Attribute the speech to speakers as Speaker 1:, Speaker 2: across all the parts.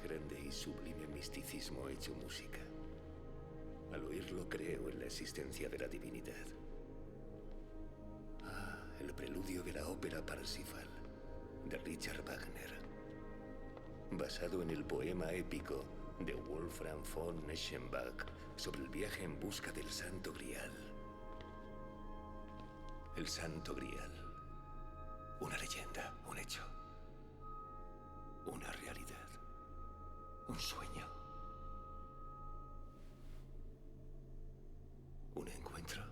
Speaker 1: grande y sublime misticismo hecho música. Al oírlo creo en la existencia de la divinidad. El preludio de la ópera Parsifal, de Richard Wagner, basado en el poema épico de Wolfram von Eschenbach sobre el viaje en busca del Santo Grial. El Santo Grial. Una leyenda, un hecho. Una realidad. Un sueño. ¿Un encuentro?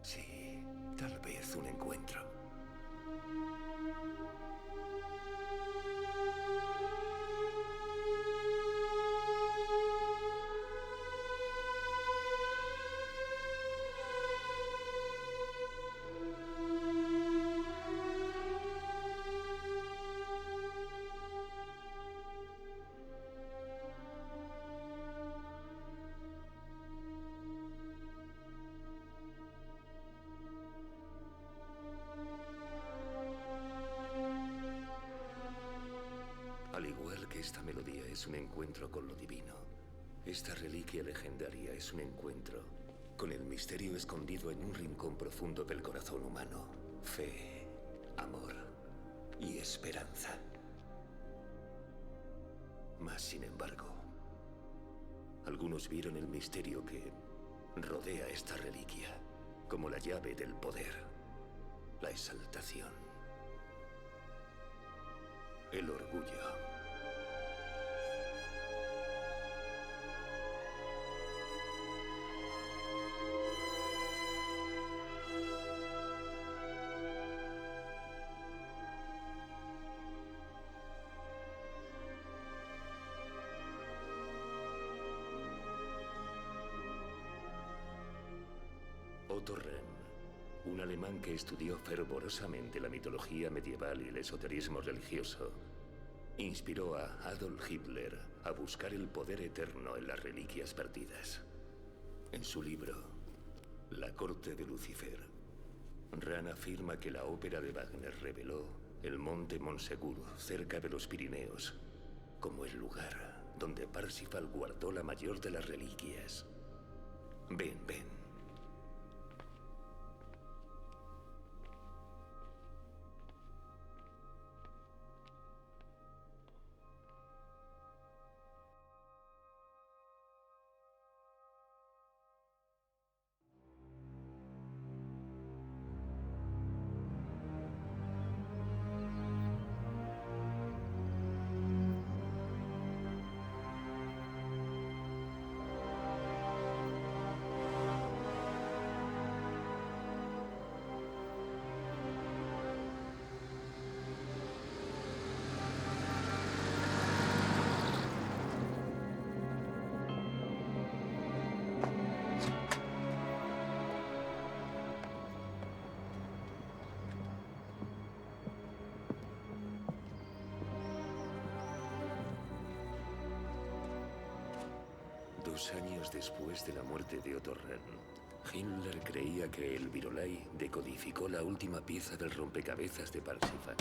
Speaker 1: Sí, tal vez un encuentro. Al igual que esta melodía es un encuentro con lo divino, esta reliquia legendaria es un encuentro con el misterio escondido en un rincón profundo del corazón humano. Fe, amor y esperanza. Mas, sin embargo, algunos vieron el misterio que rodea esta reliquia como la llave del poder, la exaltación, el orgullo. Otto Rehn, un alemán que estudió fervorosamente la mitología medieval y el esoterismo religioso, inspiró a Adolf Hitler a buscar el poder eterno en las reliquias perdidas. En su libro, La corte de Lucifer, Rehn afirma que la ópera de Wagner reveló el monte Monsegur, cerca de los Pirineos, como el lugar donde Parsifal guardó la mayor de las reliquias. Ven, ven. Años después de la muerte de Otto Rehn, Himmler creía que el Virolai decodificó la última pieza del rompecabezas de Parsifal.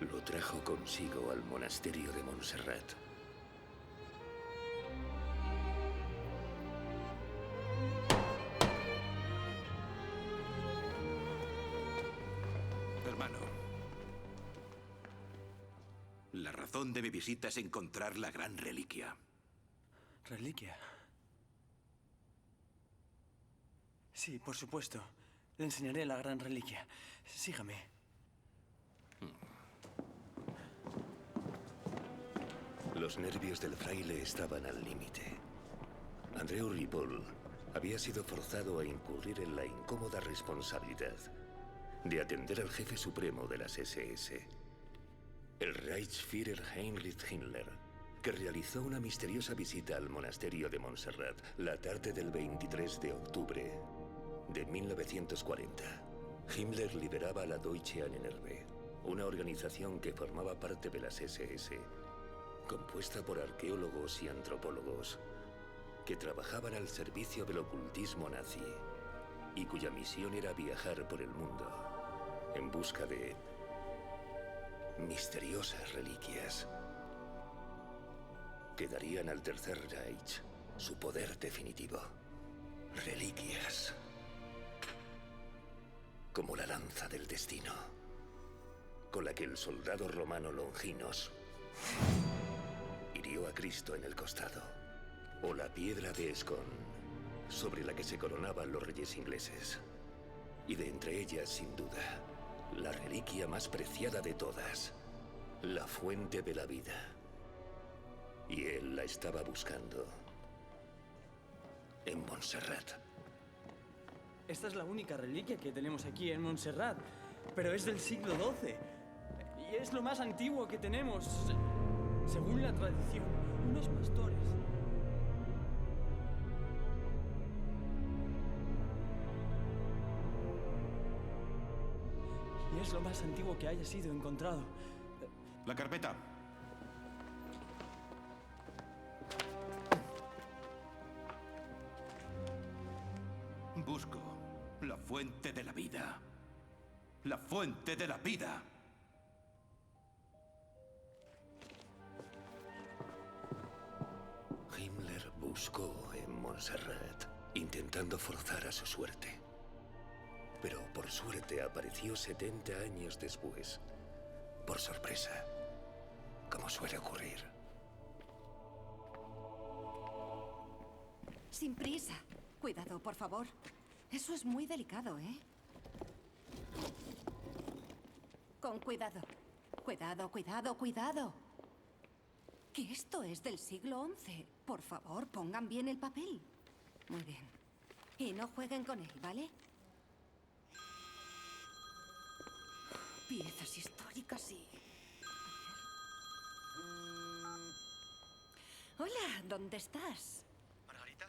Speaker 1: Lo trajo consigo al monasterio de Montserrat.
Speaker 2: Hermano, la razón de mi visita es encontrar la gran reliquia.
Speaker 3: ¿Reliquia? Sí, por supuesto. Le enseñaré la gran reliquia. Sígame.
Speaker 1: Los nervios del fraile estaban al límite. Andreu Ripoll había sido forzado a incurrir en la incómoda responsabilidad de atender al jefe supremo de las SS, el Reichsführer Heinrich Himmler, que realizó una misteriosa visita al monasterio de Montserrat la tarde del 23 de octubre de 1940. Himmler lideraba la Deutsche Ahnenerbe, una organización que formaba parte de las SS, compuesta por arqueólogos y antropólogos que trabajaban al servicio del ocultismo nazi. y cuya misión era viajar por el mundo en busca de misteriosas reliquias que darían al Tercer Reich su poder definitivo. Reliquias como la lanza del destino, con la que el soldado romano Longinos hirió a Cristo en el costado, o la piedra de Escón, sobre la que se coronaban los reyes ingleses. Y de entre ellas, sin duda, la reliquia más preciada de todas, la fuente de la vida. Y él la estaba buscando en Montserrat.
Speaker 3: Esta es la única reliquia que tenemos aquí en Montserrat, pero es del siglo XII. Y es lo más antiguo que tenemos, según la tradición. Unos pastores. Y es lo más antiguo que haya sido encontrado.
Speaker 2: La carpeta. Busco la fuente de la vida. La fuente de la vida.
Speaker 1: Himmler buscó en Montserrat, intentando forzar a su suerte. Pero por suerte apareció 70 años después, por sorpresa, como suele ocurrir.
Speaker 4: Sin prisa. Cuidado, por favor. Eso es muy delicado, ¿eh? Con cuidado. Cuidado, cuidado, cuidado. Que esto es del siglo XI. Por favor, pongan bien el papel. Muy bien. Y no jueguen con él, ¿vale? Piezas históricas y... Hola, ¿dónde estás?
Speaker 3: Margarita,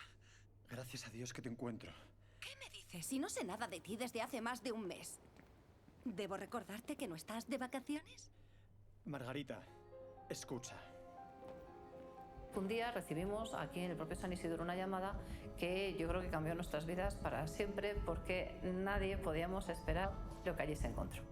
Speaker 3: gracias a Dios que te encuentro.
Speaker 4: ¿Qué me dices? Si no sé nada de ti desde hace más de un mes. ¿Debo recordarte que no estás de vacaciones?
Speaker 3: Margarita, escucha.
Speaker 5: Un día recibimos aquí en el propio San Isidro una llamada que yo creo que cambió nuestras vidas para siempre, porque nadie podíamos esperar lo que allí se encontró.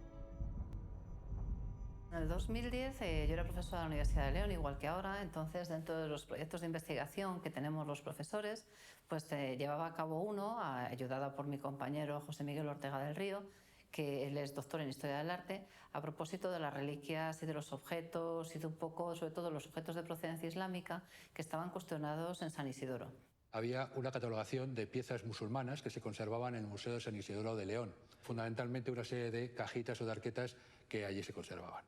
Speaker 5: En el 2010 yo era profesora de la Universidad de León, igual que ahora. Entonces, dentro de los proyectos de investigación que tenemos los profesores, pues llevaba a cabo uno, ayudada por mi compañero José Miguel Ortega del Río, que él es doctor en Historia del Arte, a propósito de las reliquias y de los objetos y de un poco, sobre todo, los objetos de procedencia islámica que estaban cuestionados en San Isidoro.
Speaker 6: Había una catalogación de piezas musulmanas que se conservaban en el Museo de San Isidoro de León, fundamentalmente una serie de cajitas o de arquetas que allí se conservaban.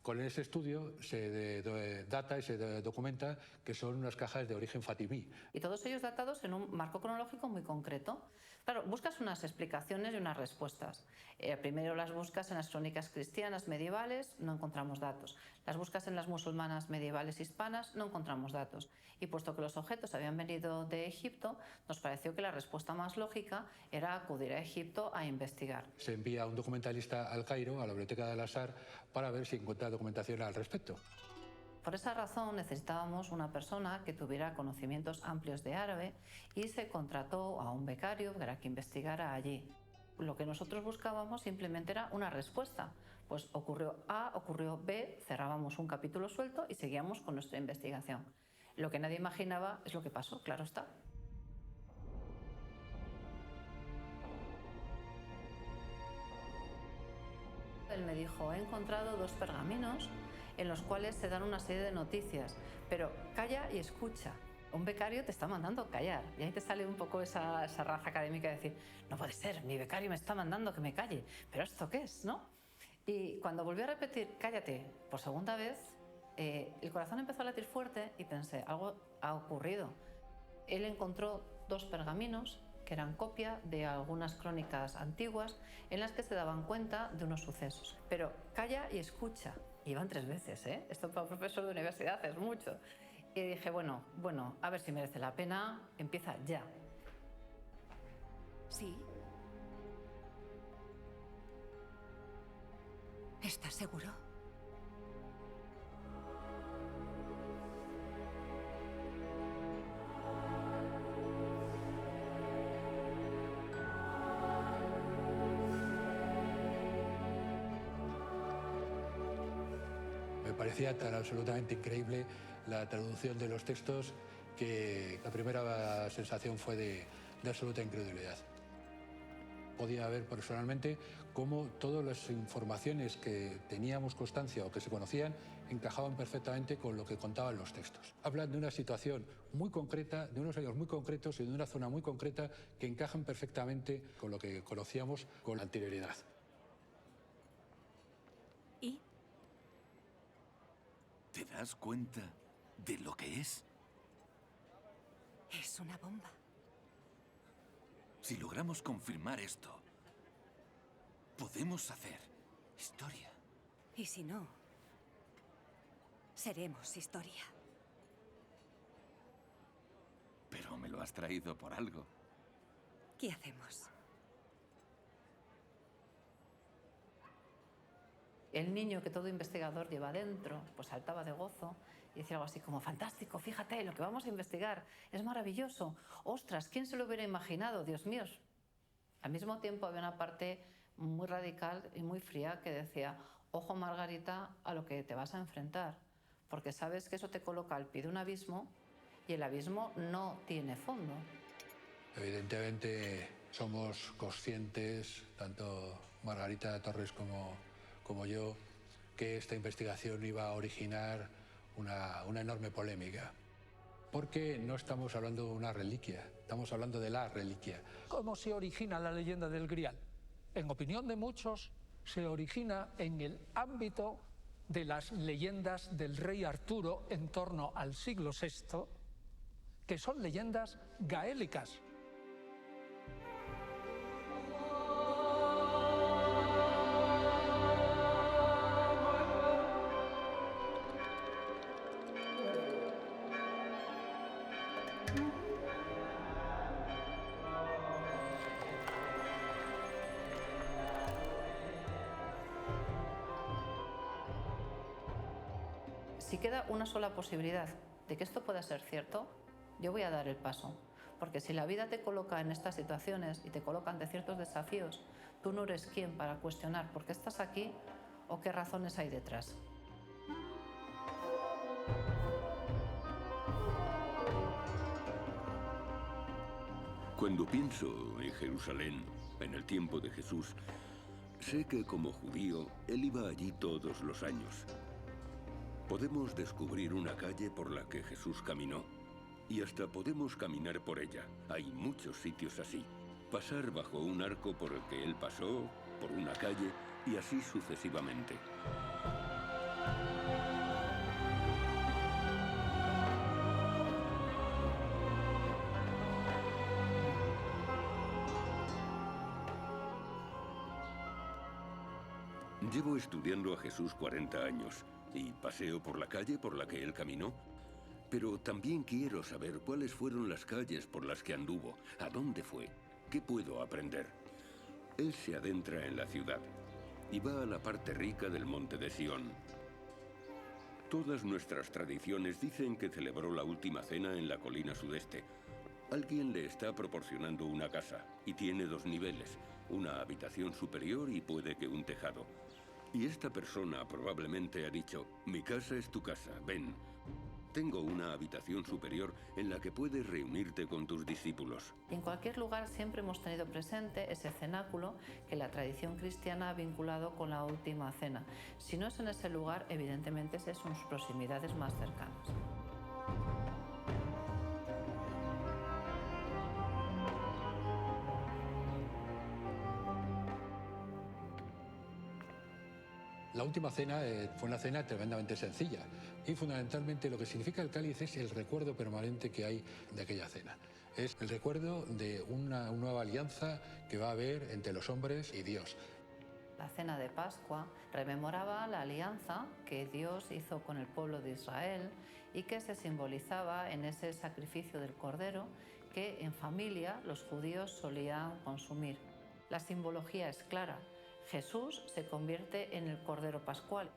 Speaker 6: Con ese estudio se data y se documenta que son unas cajas de origen fatimí.
Speaker 5: Y todos ellos datados en un marco cronológico muy concreto. Claro, buscas unas explicaciones y unas respuestas. Primero las buscas en las crónicas cristianas medievales, no encontramos datos. Las buscas en las musulmanas medievales hispanas, no encontramos datos. Y puesto que los objetos habían venido de Egipto, nos pareció que la respuesta más lógica era acudir a Egipto a investigar.
Speaker 6: Se envía un documentalista al Cairo, a la Biblioteca del Azhar, para ver si encuentra documentación al respecto.
Speaker 5: Por esa razón necesitábamos una persona que tuviera conocimientos amplios de árabe y se contrató a un becario para que investigara allí. Lo que nosotros buscábamos simplemente era una respuesta. Pues ocurrió A, ocurrió B, cerrábamos un capítulo suelto y seguíamos con nuestra investigación. Lo que nadie imaginaba es lo que pasó, claro está. Él me dijo, he encontrado 2 pergaminos en los cuales se dan una serie de noticias, pero calla y escucha. Un becario te está mandando callar, y ahí te sale un poco esa raza académica de decir, no puede ser, mi becario me está mandando que me calle, pero ¿esto qué es, no? Y cuando volví a repetir, cállate, por segunda vez, el corazón empezó a latir fuerte y pensé, algo ha ocurrido. Él encontró 2 pergaminos que eran copia de algunas crónicas antiguas en las que se daban cuenta de unos sucesos. Pero calla y escucha. Y van 3 veces, ¿eh? Esto para un profesor de universidad es mucho. Y dije, bueno, a ver si merece la pena, empieza ya.
Speaker 4: ¿Sí? ¿Estás seguro?
Speaker 6: parecía tan absolutamente increíble la traducción de los textos que la primera sensación fue de absoluta incredulidad. Podía ver personalmente cómo todas las informaciones que teníamos constancia o que se conocían encajaban perfectamente con lo que contaban los textos. Hablan de una situación muy concreta, de unos años muy concretos y de una zona muy concreta que encajan perfectamente con lo que conocíamos con anterioridad.
Speaker 4: ¿Y?
Speaker 2: ¿Te das cuenta de lo que es?
Speaker 4: Es una bomba.
Speaker 2: Si logramos confirmar esto, podemos hacer historia.
Speaker 4: Y si no, seremos historia.
Speaker 2: Pero me lo has traído por algo.
Speaker 4: ¿Qué hacemos?
Speaker 5: El niño que todo investigador lleva dentro, pues saltaba de gozo y decía algo así como: fantástico, fíjate, lo que vamos a investigar es maravilloso. Ostras, ¿quién se lo hubiera imaginado? Dios mío. Al mismo tiempo había una parte muy radical y muy fría que decía: ojo, Margarita, a lo que te vas a enfrentar, porque sabes que eso te coloca al pie de un abismo y el abismo no tiene fondo.
Speaker 6: Evidentemente somos conscientes, tanto Margarita Torres como yo, que esta investigación iba a originar una enorme polémica. Porque no estamos hablando de una reliquia, estamos hablando de la reliquia.
Speaker 7: ¿Cómo se origina la leyenda del Grial? En opinión de muchos, se origina en el ámbito de las leyendas del rey Arturo en torno al siglo VI, que son leyendas gaélicas.
Speaker 5: Si queda una sola posibilidad de que esto pueda ser cierto, yo voy a dar el paso. Porque si la vida te coloca en estas situaciones y te coloca ante ciertos desafíos, tú no eres quien para cuestionar por qué estás aquí o qué razones hay detrás.
Speaker 8: Cuando pienso en Jerusalén, en el tiempo de Jesús, sé que como judío, él iba allí todos los años. Podemos descubrir una calle por la que Jesús caminó y hasta podemos caminar por ella. Hay muchos sitios así. Pasar bajo un arco por el que él pasó, por una calle y así sucesivamente. Llevo estudiando a Jesús 40 años y paseo por la calle por la que él caminó, pero también quiero saber cuáles fueron las calles por las que anduvo, a dónde fue, qué puedo aprender. Él se adentra en la ciudad y va a la parte rica del monte de Sión. Todas nuestras tradiciones dicen que celebró la última cena en la colina sudeste. Alguien le está proporcionando una casa y tiene 2 niveles, una habitación superior y puede que un tejado. Y esta persona probablemente ha dicho: mi casa es tu casa, ven. Tengo una habitación superior en la que puedes reunirte con tus discípulos.
Speaker 5: En cualquier lugar siempre hemos tenido presente ese cenáculo que la tradición cristiana ha vinculado con la última cena. Si no es en ese lugar, evidentemente es en sus proximidades más cercanas.
Speaker 6: La última cena fue una cena tremendamente sencilla y fundamentalmente lo que significa el cáliz es el recuerdo permanente que hay de aquella cena. Es el recuerdo de una nueva alianza que va a haber entre los hombres y Dios.
Speaker 5: La cena de Pascua rememoraba la alianza que Dios hizo con el pueblo de Israel y que se simbolizaba en ese sacrificio del cordero que en familia los judíos solían consumir. La simbología es clara. Jesús se convierte en el Cordero Pascual.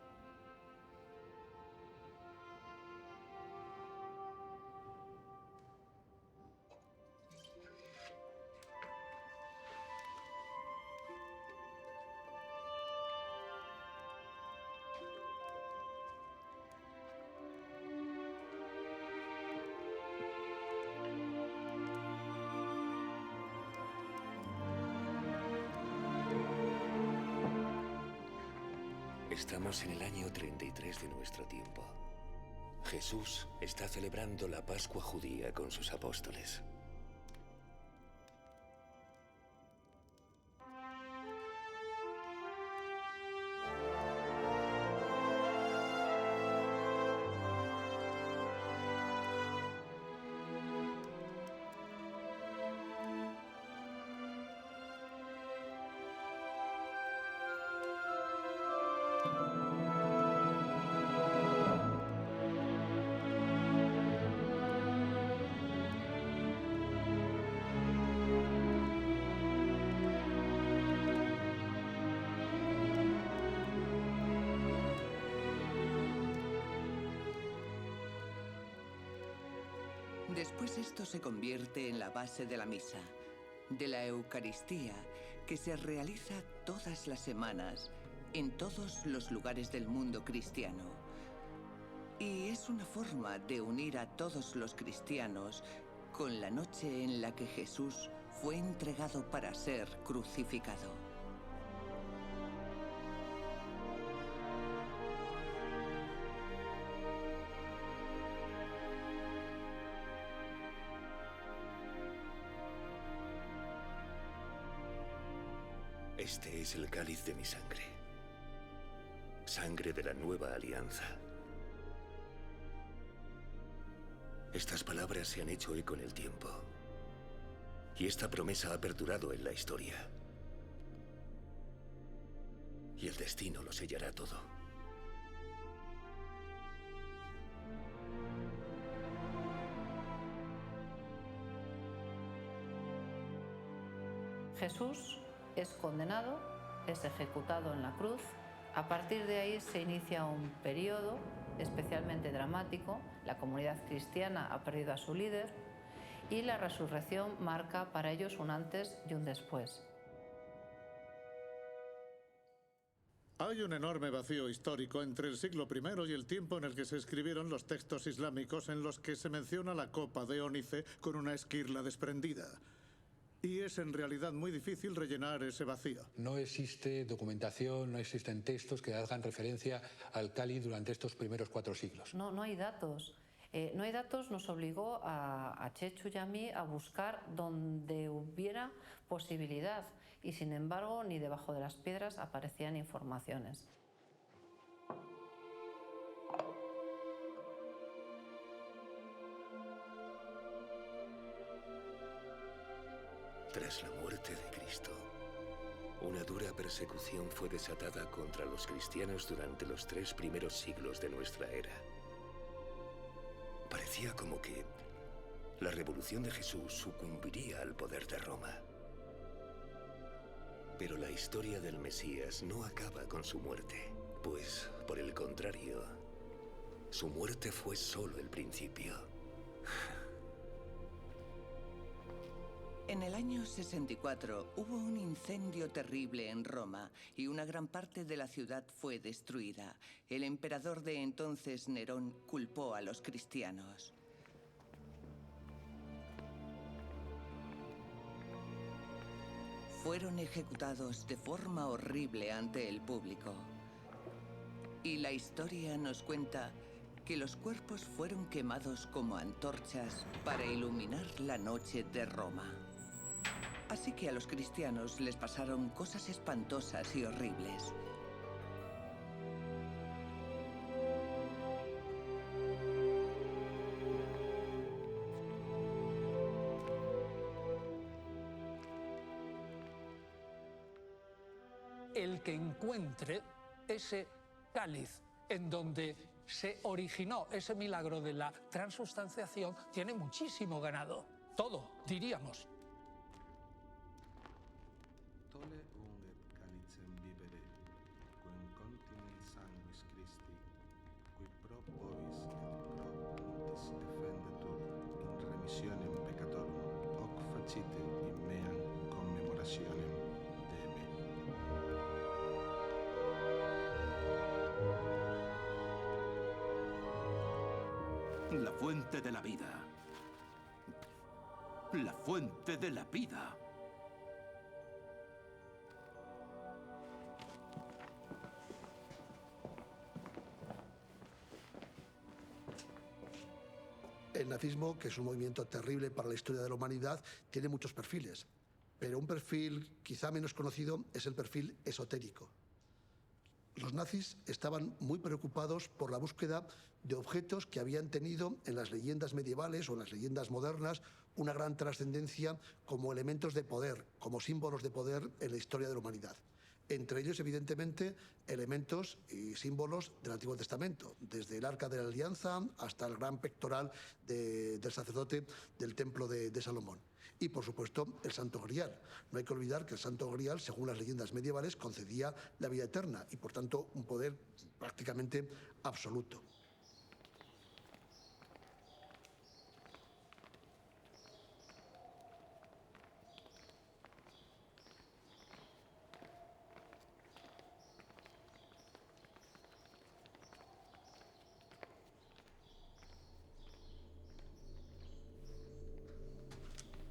Speaker 1: Estamos en el año 33 de nuestro tiempo. Jesús está celebrando la Pascua judía con sus apóstoles.
Speaker 9: Después esto se convierte en la base de la misa, de la Eucaristía, que se realiza todas las semanas en todos los lugares del mundo cristiano. Y es una forma de unir a todos los cristianos con la noche en la que Jesús fue entregado para ser crucificado.
Speaker 1: Este es el cáliz de mi sangre. Sangre de la nueva alianza. Estas palabras se han hecho eco en el tiempo. Y esta promesa ha perdurado en la historia. Y el destino lo sellará todo.
Speaker 5: Jesús es condenado, es ejecutado en la cruz. A partir de ahí se inicia un periodo especialmente dramático. La comunidad cristiana ha perdido a su líder y la resurrección marca para ellos un antes y un después.
Speaker 10: Hay un enorme vacío histórico entre el siglo I y el tiempo en el que se escribieron los textos islámicos en los que se menciona la copa de ónice con una esquirla desprendida. Y es en realidad muy difícil rellenar ese vacío.
Speaker 6: No existe documentación, no existen textos que hagan referencia al cáliz durante estos primeros 4 siglos.
Speaker 5: No hay datos. No hay datos nos obligó a Chechu y a mí a buscar donde hubiera posibilidad. Y sin embargo, ni debajo de las piedras aparecían informaciones.
Speaker 1: Tras la muerte de Cristo, una dura persecución fue desatada contra los cristianos durante los 3 primeros siglos de nuestra era. Parecía como que la revolución de Jesús sucumbiría al poder de Roma. Pero la historia del Mesías no acaba con su muerte, pues, por el contrario, su muerte fue solo el principio.
Speaker 9: En el año 64 hubo un incendio terrible en Roma y una gran parte de la ciudad fue destruida. El emperador de entonces, Nerón, culpó a los cristianos. Fueron ejecutados de forma horrible ante el público. Y la historia nos cuenta que los cuerpos fueron quemados como antorchas para iluminar la noche de Roma. Así que a los cristianos les pasaron cosas espantosas y horribles.
Speaker 7: El que encuentre ese cáliz en donde se originó ese milagro de la transustanciación tiene muchísimo ganado. Todo, diríamos.
Speaker 11: Tole unget calicem bibere, quem continent sanguis Christi, qui pro vobis et pro multis defendetur in remissionem peccatorum, hoc facite in meam commemorationem de me.
Speaker 2: La fuente de la vida. La fuente de la vida.
Speaker 12: El nazismo, que es un movimiento terrible para la historia de la humanidad, tiene muchos perfiles, pero un perfil quizá menos conocido es el perfil esotérico. Los nazis estaban muy preocupados por la búsqueda de objetos que habían tenido en las leyendas medievales o en las leyendas modernas una gran trascendencia como elementos de poder, como símbolos de poder en la historia de la humanidad. Entre ellos, evidentemente, elementos y símbolos del Antiguo Testamento, desde el Arca de la Alianza hasta el gran pectoral del sacerdote del Templo de Salomón. Y, por supuesto, el Santo Grial. No hay que olvidar que el Santo Grial, según las leyendas medievales, concedía la vida eterna y, por tanto, un poder prácticamente absoluto.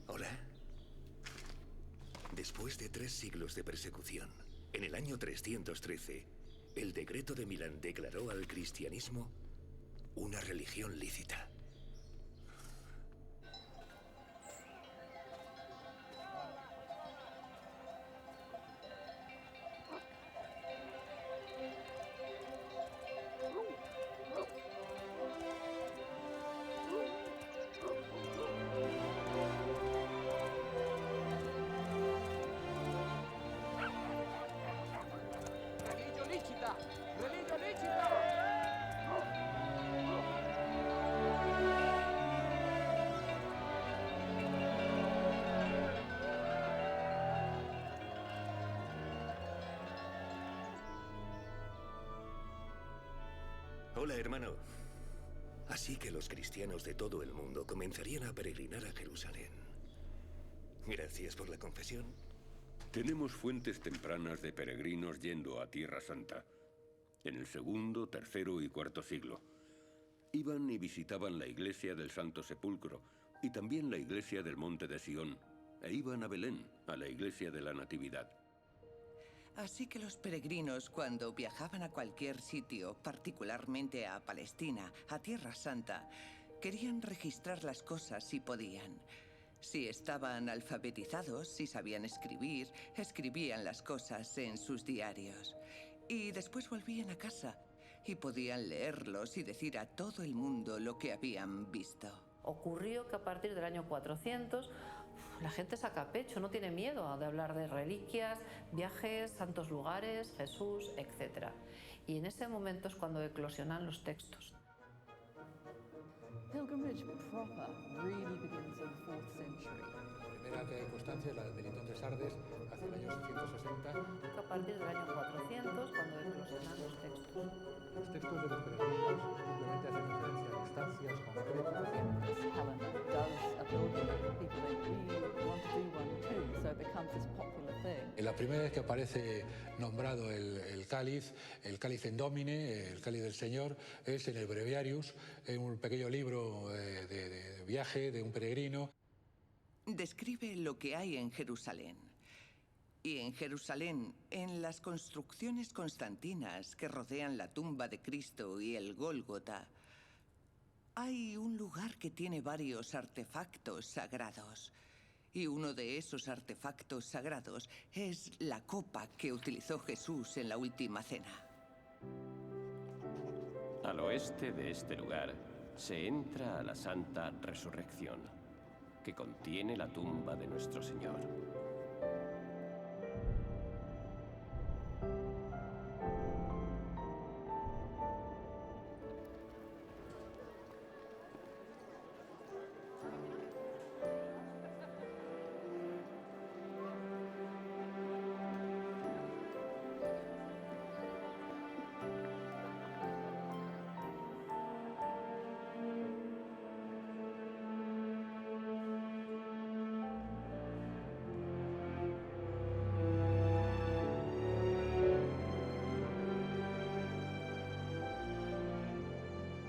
Speaker 1: Hola. Después de 3 siglos de persecución, en el año 313, el decreto de Milán declaró al cristianismo una religión lícita. Hola, hermano. Así que los cristianos de todo el mundo comenzarían a peregrinar a Jerusalén. Gracias por la confesión.
Speaker 8: Tenemos fuentes tempranas de peregrinos yendo a Tierra Santa. En el segundo, tercero y cuarto siglo. Iban y visitaban la iglesia del Santo Sepulcro y también la iglesia del Monte de Sión. E iban a Belén, a la iglesia de la Natividad.
Speaker 9: Así que los peregrinos, cuando viajaban a cualquier sitio, particularmente a Palestina, a Tierra Santa, querían registrar las cosas si podían. Si estaban alfabetizados, si sabían escribir, escribían las cosas en sus diarios. Y después volvían a casa y podían leerlos y decir a todo el mundo lo que habían visto.
Speaker 5: Ocurrió que a partir del año 400 la gente saca pecho, no tiene miedo de hablar de reliquias, viajes, santos lugares, Jesús, etc. Y en ese momento es cuando eclosionan los textos.
Speaker 13: Pilgrimage proper really begins in the 4th century.
Speaker 6: La primera que hay constancia es la del Melitón de Sardes, hacia el año 660.
Speaker 5: A partir del año 400, cuando eclosionan los textos.
Speaker 6: Los textos de los peregrinos simplemente hacen referencia a distancias concretas.
Speaker 13: Helena does a pilgrimage, people then want to do one too, so it becomes this popular thing.
Speaker 6: La primera vez que aparece nombrado el cáliz en Domine, el cáliz del Señor, es en el Breviarius, en un pequeño libro de viaje de un peregrino.
Speaker 9: Describe lo que hay en Jerusalén. Y en Jerusalén, en las construcciones constantinas que rodean la tumba de Cristo y el Gólgota, hay un lugar que tiene varios artefactos sagrados. Y uno de esos artefactos sagrados es la copa que utilizó Jesús en la última cena.
Speaker 14: Al oeste de este lugar se entra a la Santa Resurrección, que contiene la tumba de nuestro Señor.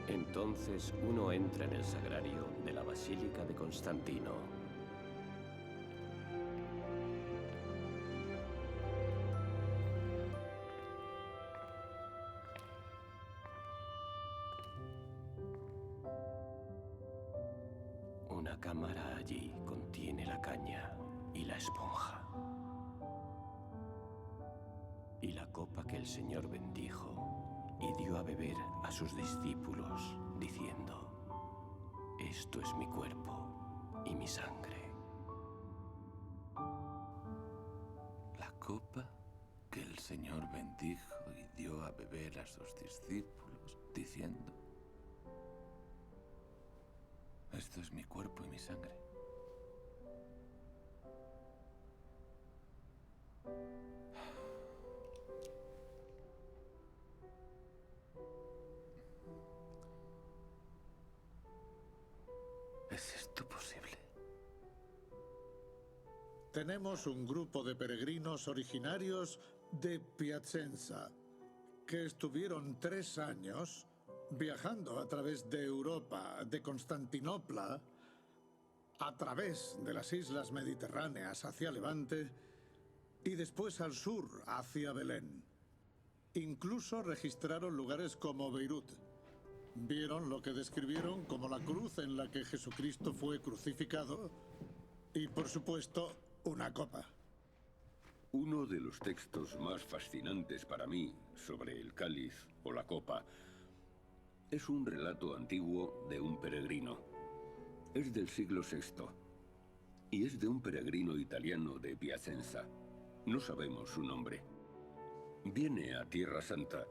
Speaker 14: Entonces uno entra en el sagrario de la Basílica de Constantino. Una cámara allí contiene la caña y la esponja. Y la copa que el Señor bendijo y dio a beber a sus discípulos, diciendo: esto es mi cuerpo y mi sangre.
Speaker 15: La copa que el Señor bendijo y dio a beber a sus discípulos, diciendo: esto es mi cuerpo y mi sangre. ¿Es esto posible?
Speaker 10: Tenemos un grupo de peregrinos originarios de Piacenza que estuvieron 3 años viajando a través de Europa, de Constantinopla, a través de las islas mediterráneas hacia Levante y después al sur, hacia Belén. Incluso registraron lugares como Beirut. Vieron lo que describieron como la cruz en la que Jesucristo fue crucificado y, por supuesto, una copa.
Speaker 8: Uno de los textos más fascinantes para mí sobre el cáliz o la copa es un relato antiguo de un peregrino. Es del siglo VI y es de un peregrino italiano de Piacenza. No sabemos su nombre. Viene a Tierra Santa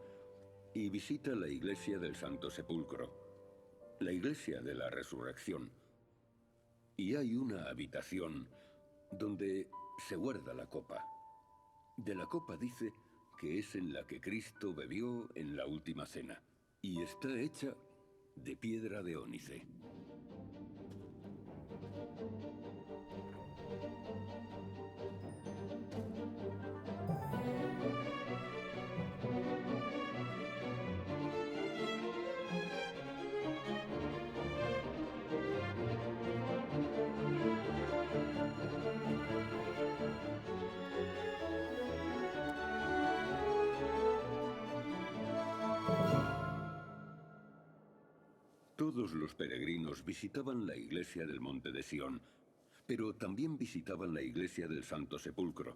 Speaker 8: y visita la iglesia del Santo Sepulcro, la iglesia de la Resurrección. Y hay una habitación donde se guarda la copa. De la copa dice que es en la que Cristo bebió en la última cena y está hecha de piedra de ónice. Todos los peregrinos visitaban la iglesia del Monte de Sión, pero también visitaban la iglesia del Santo Sepulcro,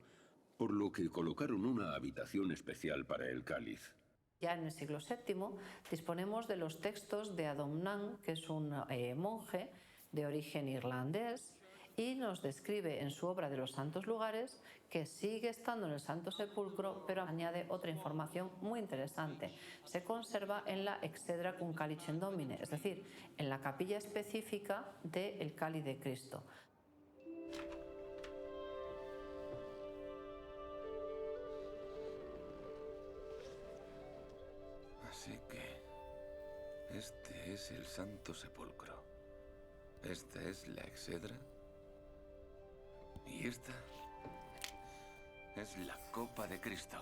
Speaker 8: por lo que colocaron una habitación especial para el cáliz.
Speaker 5: Ya en el siglo VII disponemos de los textos de Adomnan, que es un monje de origen irlandés, y nos describe en su obra de los Santos Lugares que sigue estando en el Santo Sepulcro, pero añade otra información muy interesante. Se conserva en la exedra cum calicem Domine, es decir, en la capilla específica del cáliz de Cristo.
Speaker 15: Así que este es el Santo Sepulcro. Esta es la exedra. Y esta es la copa de Cristo.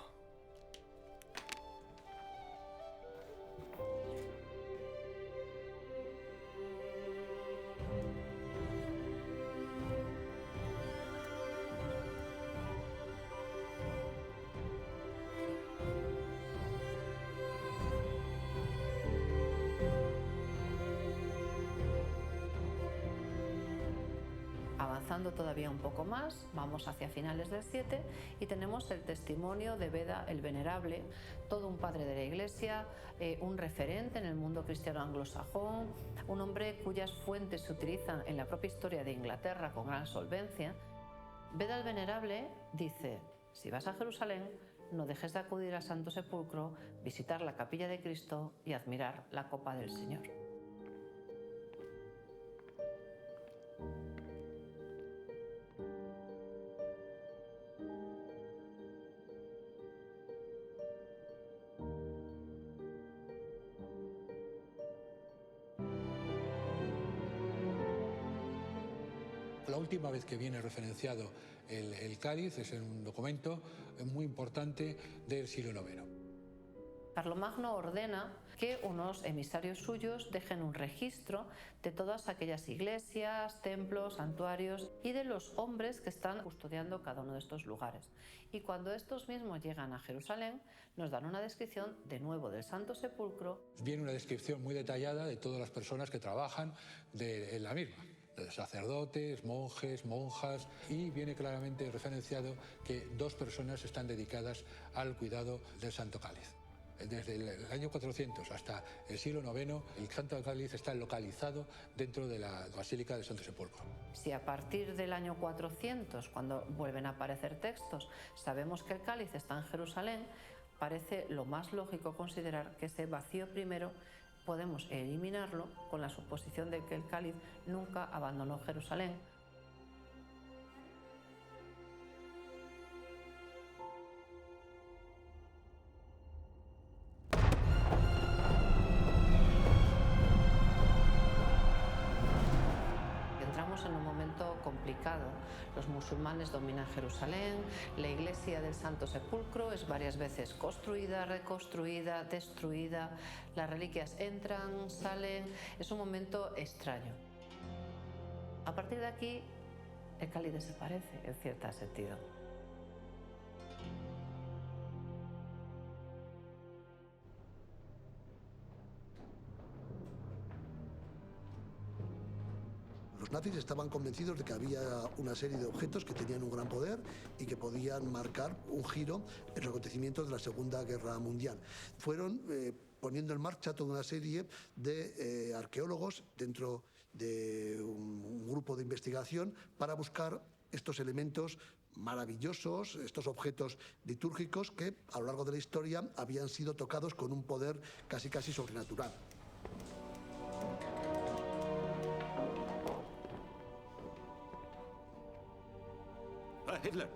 Speaker 5: Avanzando todavía un poco más, vamos hacia finales del 7 y tenemos el testimonio de Beda el Venerable, todo un padre de la Iglesia, un referente en el mundo cristiano anglosajón, un hombre cuyas fuentes se utilizan en la propia historia de Inglaterra con gran solvencia. Beda el Venerable dice: si vas a Jerusalén, no dejes de acudir al Santo Sepulcro, visitar la capilla de Cristo y admirar la copa del Señor.
Speaker 6: La última vez que viene referenciado el cáliz es en un documento muy importante del siglo IX.
Speaker 5: Carlomagno ordena que unos emisarios suyos dejen un registro de todas aquellas iglesias, templos, santuarios y de los hombres que están custodiando cada uno de estos lugares. Y cuando estos mismos llegan a Jerusalén, nos dan una descripción de nuevo del Santo Sepulcro.
Speaker 6: Viene una descripción muy detallada de todas las personas que trabajan en la misma. sacerdotes, monjes, monjas, y viene claramente referenciado que 2 personas están dedicadas al cuidado del Santo Cáliz. Desde el año 400 hasta el siglo IX, el Santo Cáliz está localizado dentro de la Basílica del Santo Sepulcro.
Speaker 5: Si a partir del año 400, cuando vuelven a aparecer textos, sabemos que el cáliz está en Jerusalén, parece lo más lógico considerar que ese vacío primero podemos eliminarlo con la suposición de que el cáliz nunca abandonó Jerusalén. Entramos en un momento complicado. Los musulmanes dominan Jerusalén, la iglesia del Santo Sepulcro es varias veces construida, reconstruida, destruida, las reliquias entran, salen, es un momento extraño. A partir de aquí, el cáliz desaparece en cierto sentido.
Speaker 12: Los nazis estaban convencidos de que había una serie de objetos que tenían un gran poder y que podían marcar un giro en los acontecimientos de la Segunda Guerra Mundial. Fueron poniendo en marcha toda una serie de arqueólogos dentro de un grupo de investigación para buscar estos elementos maravillosos, estos objetos litúrgicos que a lo largo de la historia habían sido tocados con un poder casi sobrenatural.
Speaker 2: Hitler.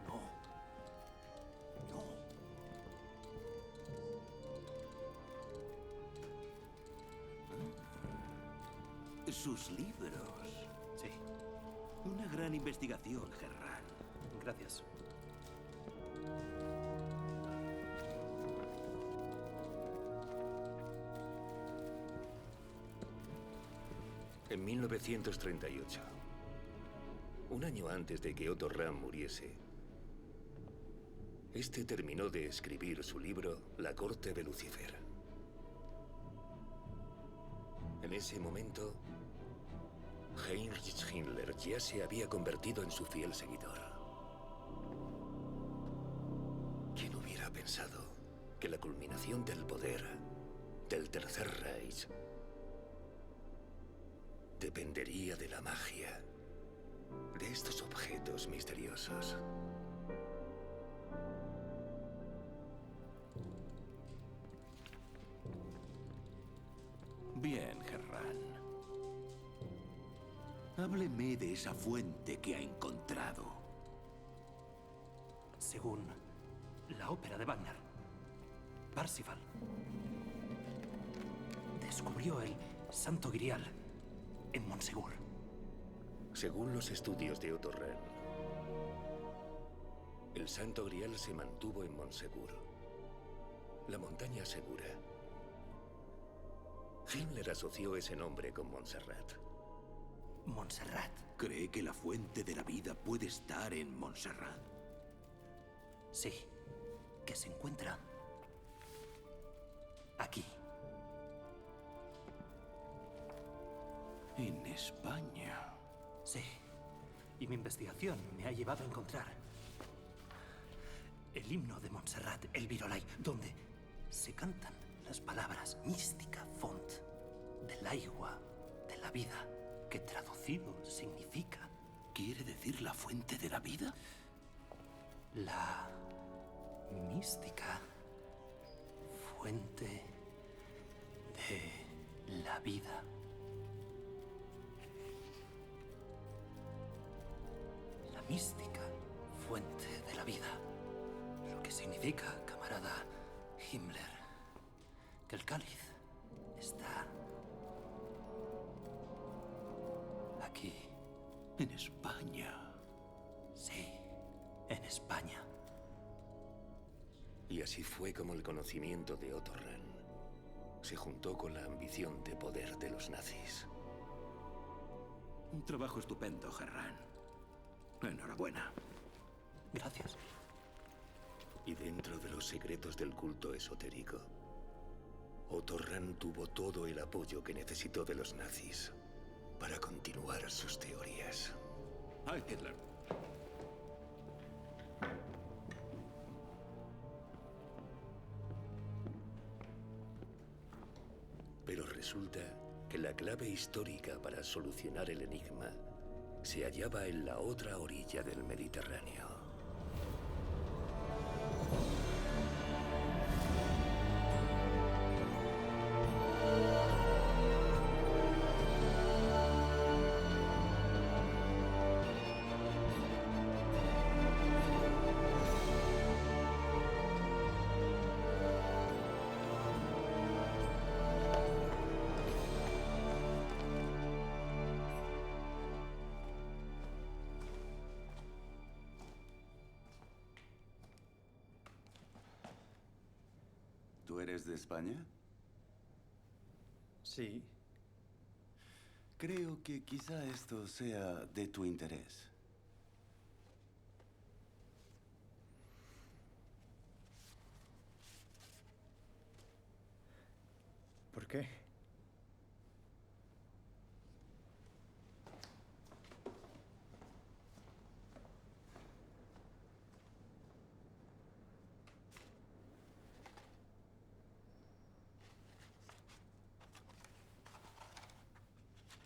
Speaker 2: No.
Speaker 16: Sus libros.
Speaker 2: Sí.
Speaker 16: Una gran investigación, Herran.
Speaker 2: Gracias.
Speaker 1: En 1938, un año antes de que Otto Rahn muriese, este terminó de escribir su libro La corte de Lucifer. En ese momento, Heinrich Himmler ya se había convertido en su fiel seguidor. ¿Quién hubiera pensado que la culminación del poder del Tercer Reich dependería de la magia de estos objetos misteriosos?
Speaker 16: Bien, Herran. Hábleme de esa fuente que ha encontrado.
Speaker 2: Según la ópera de Wagner, Parsifal descubrió el Santo Grial en Montsegur.
Speaker 1: Según los estudios de Otto Rahn, el Santo Grial se mantuvo en Montsegur, la montaña segura. Himmler asoció ese nombre con Montserrat.
Speaker 2: Montserrat.
Speaker 16: ¿Cree que la fuente de la vida puede estar en Montserrat?
Speaker 2: Sí, que se encuentra aquí.
Speaker 16: En España.
Speaker 2: Sí, y mi investigación me ha llevado a encontrar el himno de Montserrat, el Virolai, donde se cantan las palabras mística font del agua de la vida, que traducido significa...
Speaker 16: ¿Quiere decir la fuente de la vida?
Speaker 2: La mística fuente de la vida. La mística fuente de la vida. Lo que significa, camarada Himmler, que el cáliz está aquí.
Speaker 16: En España.
Speaker 2: Sí, en España.
Speaker 1: Y así fue como el conocimiento de Otto Rahn se juntó con la ambición de poder de los nazis.
Speaker 16: Un trabajo estupendo, Herran. Enhorabuena.
Speaker 2: Gracias.
Speaker 1: Y dentro de los secretos del culto esotérico, Otto Rahn tuvo todo el apoyo que necesitó de los nazis para continuar sus teorías.
Speaker 16: ¡Ay, Hitler!
Speaker 1: Pero resulta que la clave histórica para solucionar el enigma se hallaba en la otra orilla del Mediterráneo.
Speaker 17: ¿Tú eres de España?
Speaker 3: Sí.
Speaker 17: Creo que quizá esto sea de tu interés.
Speaker 3: ¿Por qué?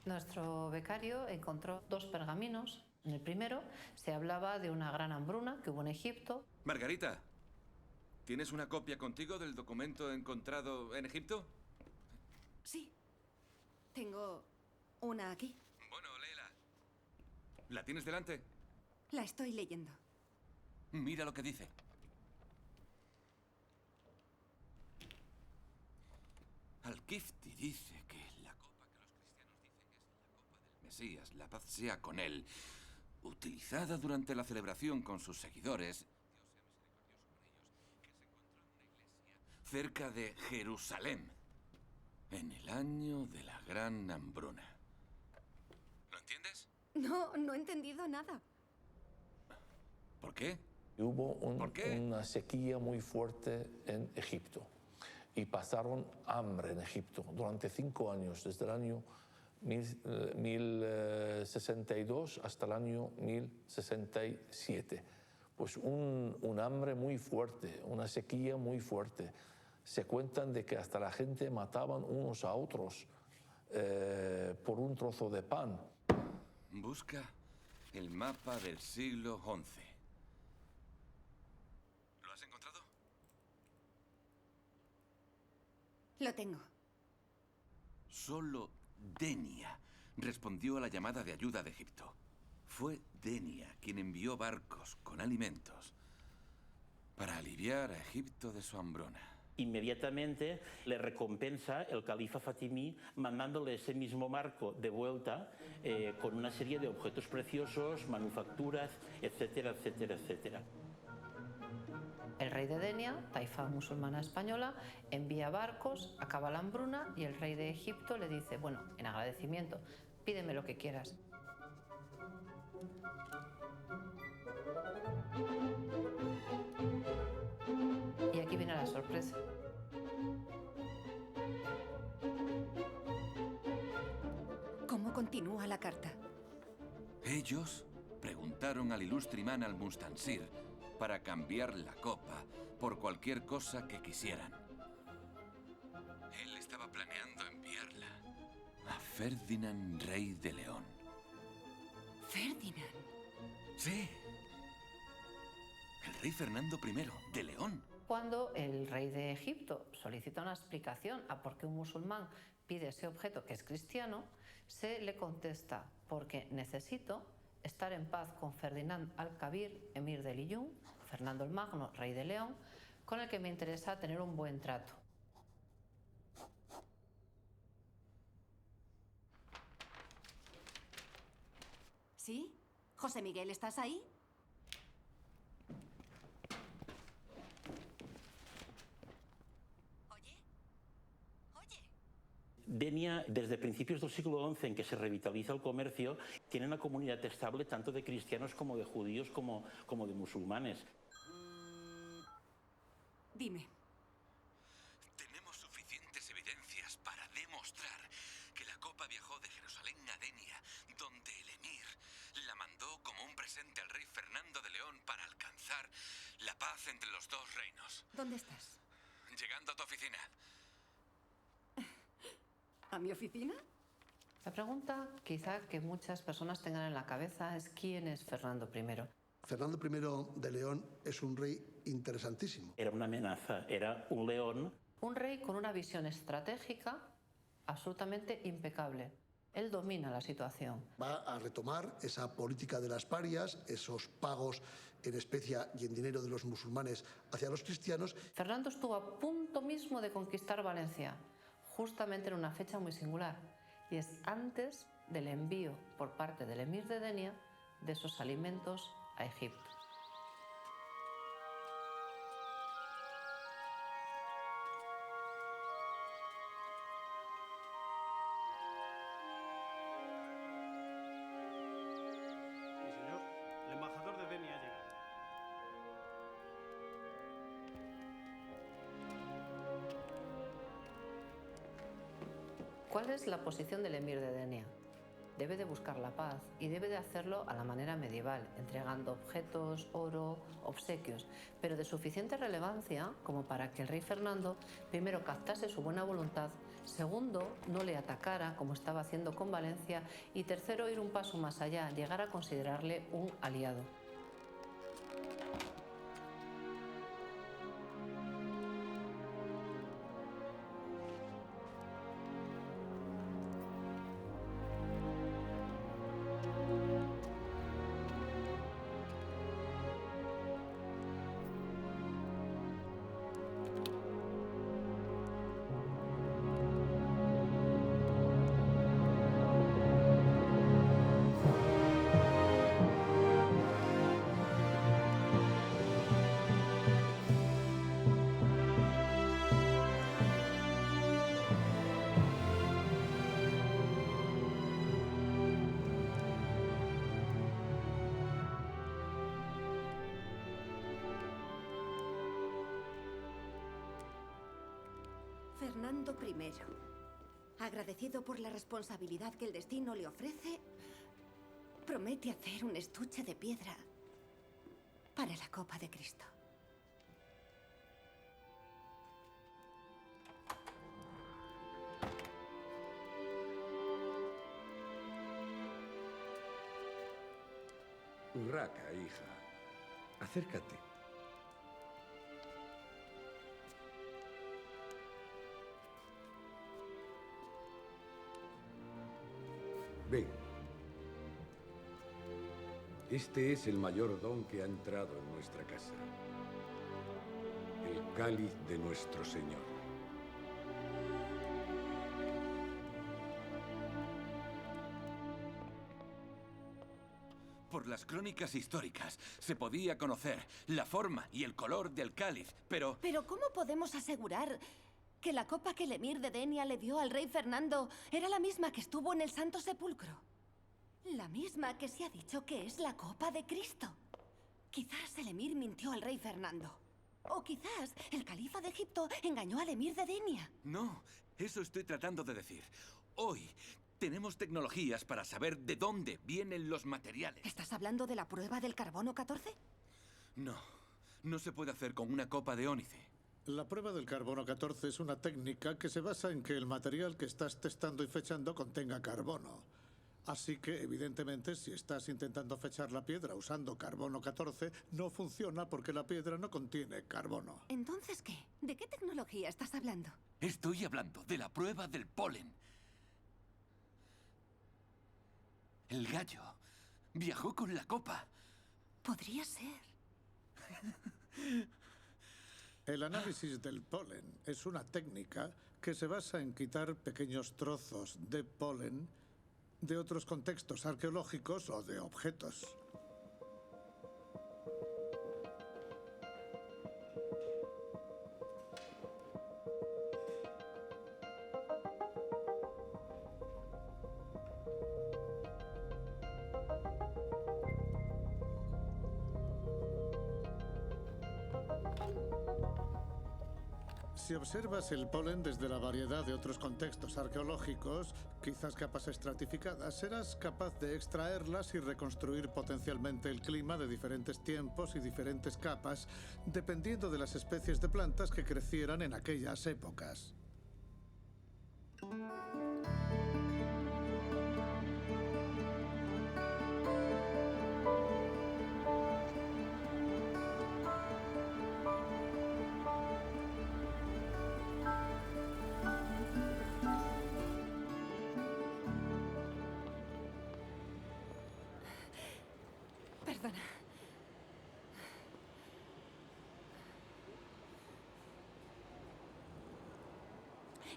Speaker 5: Nuestro becario encontró 2 pergaminos. En el primero se hablaba de una gran hambruna que hubo en Egipto.
Speaker 15: Margarita, ¿tienes una copia contigo del documento encontrado en Egipto?
Speaker 4: Sí. Tengo una aquí.
Speaker 15: Bueno, léela. ¿La tienes delante?
Speaker 4: La estoy leyendo.
Speaker 15: Mira lo que dice. Al-Kifti dice que la copa que los cristianos dicen es la copa del Mesías, la paz sea con él, utilizada durante la celebración con sus seguidores, cerca de Jerusalén, en el año de la gran hambruna. ¿Lo entiendes?
Speaker 4: No, no he entendido nada.
Speaker 15: ¿Por qué?
Speaker 18: Hubo una sequía muy fuerte en Egipto y pasaron hambre en Egipto durante 5 años, desde el año 1062 hasta el año 1067. Pues un hambre muy fuerte, una sequía muy fuerte. Se cuentan de que hasta la gente mataban unos a otros por un trozo de pan.
Speaker 15: Busca el mapa del siglo XI. ¿Lo has encontrado?
Speaker 4: Lo tengo.
Speaker 15: Solo Denia respondió a la llamada de ayuda de Egipto. Fue Denia quien envió barcos con alimentos para aliviar a Egipto de su hambruna.
Speaker 19: Inmediatamente le recompensa el califa fatimí mandándole ese mismo barco de vuelta con una serie de objetos preciosos, manufacturas, etcétera, etcétera, etcétera.
Speaker 5: El rey de Denia, taifa musulmana española, envía barcos, acaba la hambruna y el rey de Egipto le dice, bueno, en agradecimiento, pídeme lo que quieras. Y aquí viene la sorpresa.
Speaker 4: ¿Cómo continúa la carta?
Speaker 15: Ellos preguntaron al ilustre imán al-Mustansir para cambiar la copa por cualquier cosa que quisieran. Él estaba planeando enviarla a Ferdinand, rey de León.
Speaker 4: ¿Ferdinand?
Speaker 15: Sí. El rey Fernando I, de León.
Speaker 5: Cuando el rey de Egipto solicita una explicación a por qué un musulmán pide ese objeto que es cristiano, se le contesta, porque necesito estar en paz con Ferdinand al-Kabir, emir de Liyún, Fernando el Magno, rey de León, con el que me interesa tener un buen trato.
Speaker 4: ¿Sí? José Miguel, ¿estás ahí?
Speaker 19: Denia, desde principios del siglo XI, en que se revitaliza el comercio, tiene una comunidad estable tanto de cristianos como de judíos como de musulmanes.
Speaker 4: Dime.
Speaker 15: Tenemos suficientes evidencias para demostrar que la copa viajó de Jerusalén a Denia, donde el emir la mandó como un presente al rey Fernando de León para alcanzar la paz entre los dos reinos.
Speaker 4: ¿Dónde estás?
Speaker 15: Llegando a tu oficina.
Speaker 4: ¿A mi oficina?
Speaker 5: La pregunta quizá que muchas personas tengan en la cabeza es ¿quién es Fernando I?
Speaker 12: Fernando I de León es un rey interesantísimo.
Speaker 19: Era una amenaza, era un león.
Speaker 5: Un rey con una visión estratégica absolutamente impecable. Él domina la situación.
Speaker 12: Va a retomar esa política de las parias, esos pagos en especia y en dinero de los musulmanes hacia los cristianos.
Speaker 5: Fernando estuvo a punto mismo de conquistar Valencia, justamente en una fecha muy singular, y es antes del envío por parte del emir de Denia de esos alimentos a Egipto.
Speaker 20: Sí, señor. El embajador de Denia ha llegado.
Speaker 5: ¿Cuál es la posición del emir de Denia? Debe de buscar la paz y debe de hacerlo a la manera medieval, entregando objetos, oro, obsequios, pero de suficiente relevancia como para que el rey Fernando, primero, captase su buena voluntad, segundo, no le atacara como estaba haciendo con Valencia y tercero, ir un paso más allá, llegar a considerarle un aliado.
Speaker 4: Fernando I, agradecido por la responsabilidad que el destino le ofrece, promete hacer un estuche de piedra para la copa de Cristo.
Speaker 8: Urraca, hija. Acércate. Ven. Este es el mayor don que ha entrado en nuestra casa. El cáliz de nuestro Señor.
Speaker 15: Por las crónicas históricas se podía conocer la forma y el color del cáliz, pero...
Speaker 4: Pero ¿cómo podemos asegurar que la copa que el emir de Denia le dio al rey Fernando era la misma que estuvo en el Santo Sepulcro? La misma que se ha dicho que es la copa de Cristo. Quizás el emir mintió al rey Fernando. O quizás el califa de Egipto engañó al emir de Denia.
Speaker 15: No, eso estoy tratando de decir. Hoy tenemos tecnologías para saber de dónde vienen los materiales.
Speaker 4: ¿Estás hablando de la prueba del carbono 14?
Speaker 15: No, no se puede hacer con una copa de ónice.
Speaker 10: La prueba del carbono 14 es una técnica que se basa en que el material que estás testando y fechando contenga carbono. Así que, evidentemente, si estás intentando fechar la piedra usando carbono 14, no funciona porque la piedra no contiene carbono.
Speaker 4: ¿Entonces qué? ¿De qué tecnología estás hablando?
Speaker 15: Estoy hablando de la prueba del polen. El gallo viajó con la copa.
Speaker 4: Podría ser.
Speaker 10: El análisis del polen es una técnica que se basa en quitar pequeños trozos de polen de otros contextos arqueológicos o de objetos. Si observas el polen desde la variedad de otros contextos arqueológicos, quizás capas estratificadas, serás capaz de extraerlas y reconstruir potencialmente el clima de diferentes tiempos y diferentes capas, dependiendo de las especies de plantas que crecieran en aquellas épocas.
Speaker 4: Perdona.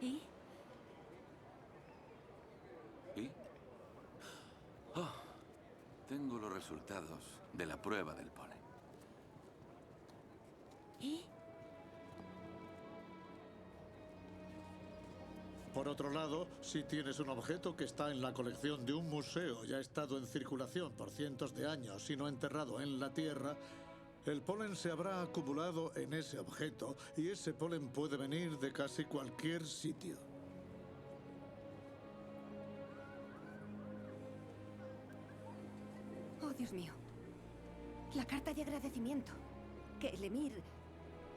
Speaker 4: ¿Y?
Speaker 15: ¿Y? Oh, tengo los resultados de la prueba del polen.
Speaker 4: ¿Y?
Speaker 10: Por otro lado, si tienes un objeto que está en la colección de un museo y ha estado en circulación por cientos de años y no enterrado en la tierra, el polen se habrá acumulado en ese objeto y ese polen puede venir de casi cualquier sitio.
Speaker 4: Oh, Dios mío. La carta de agradecimiento que el emir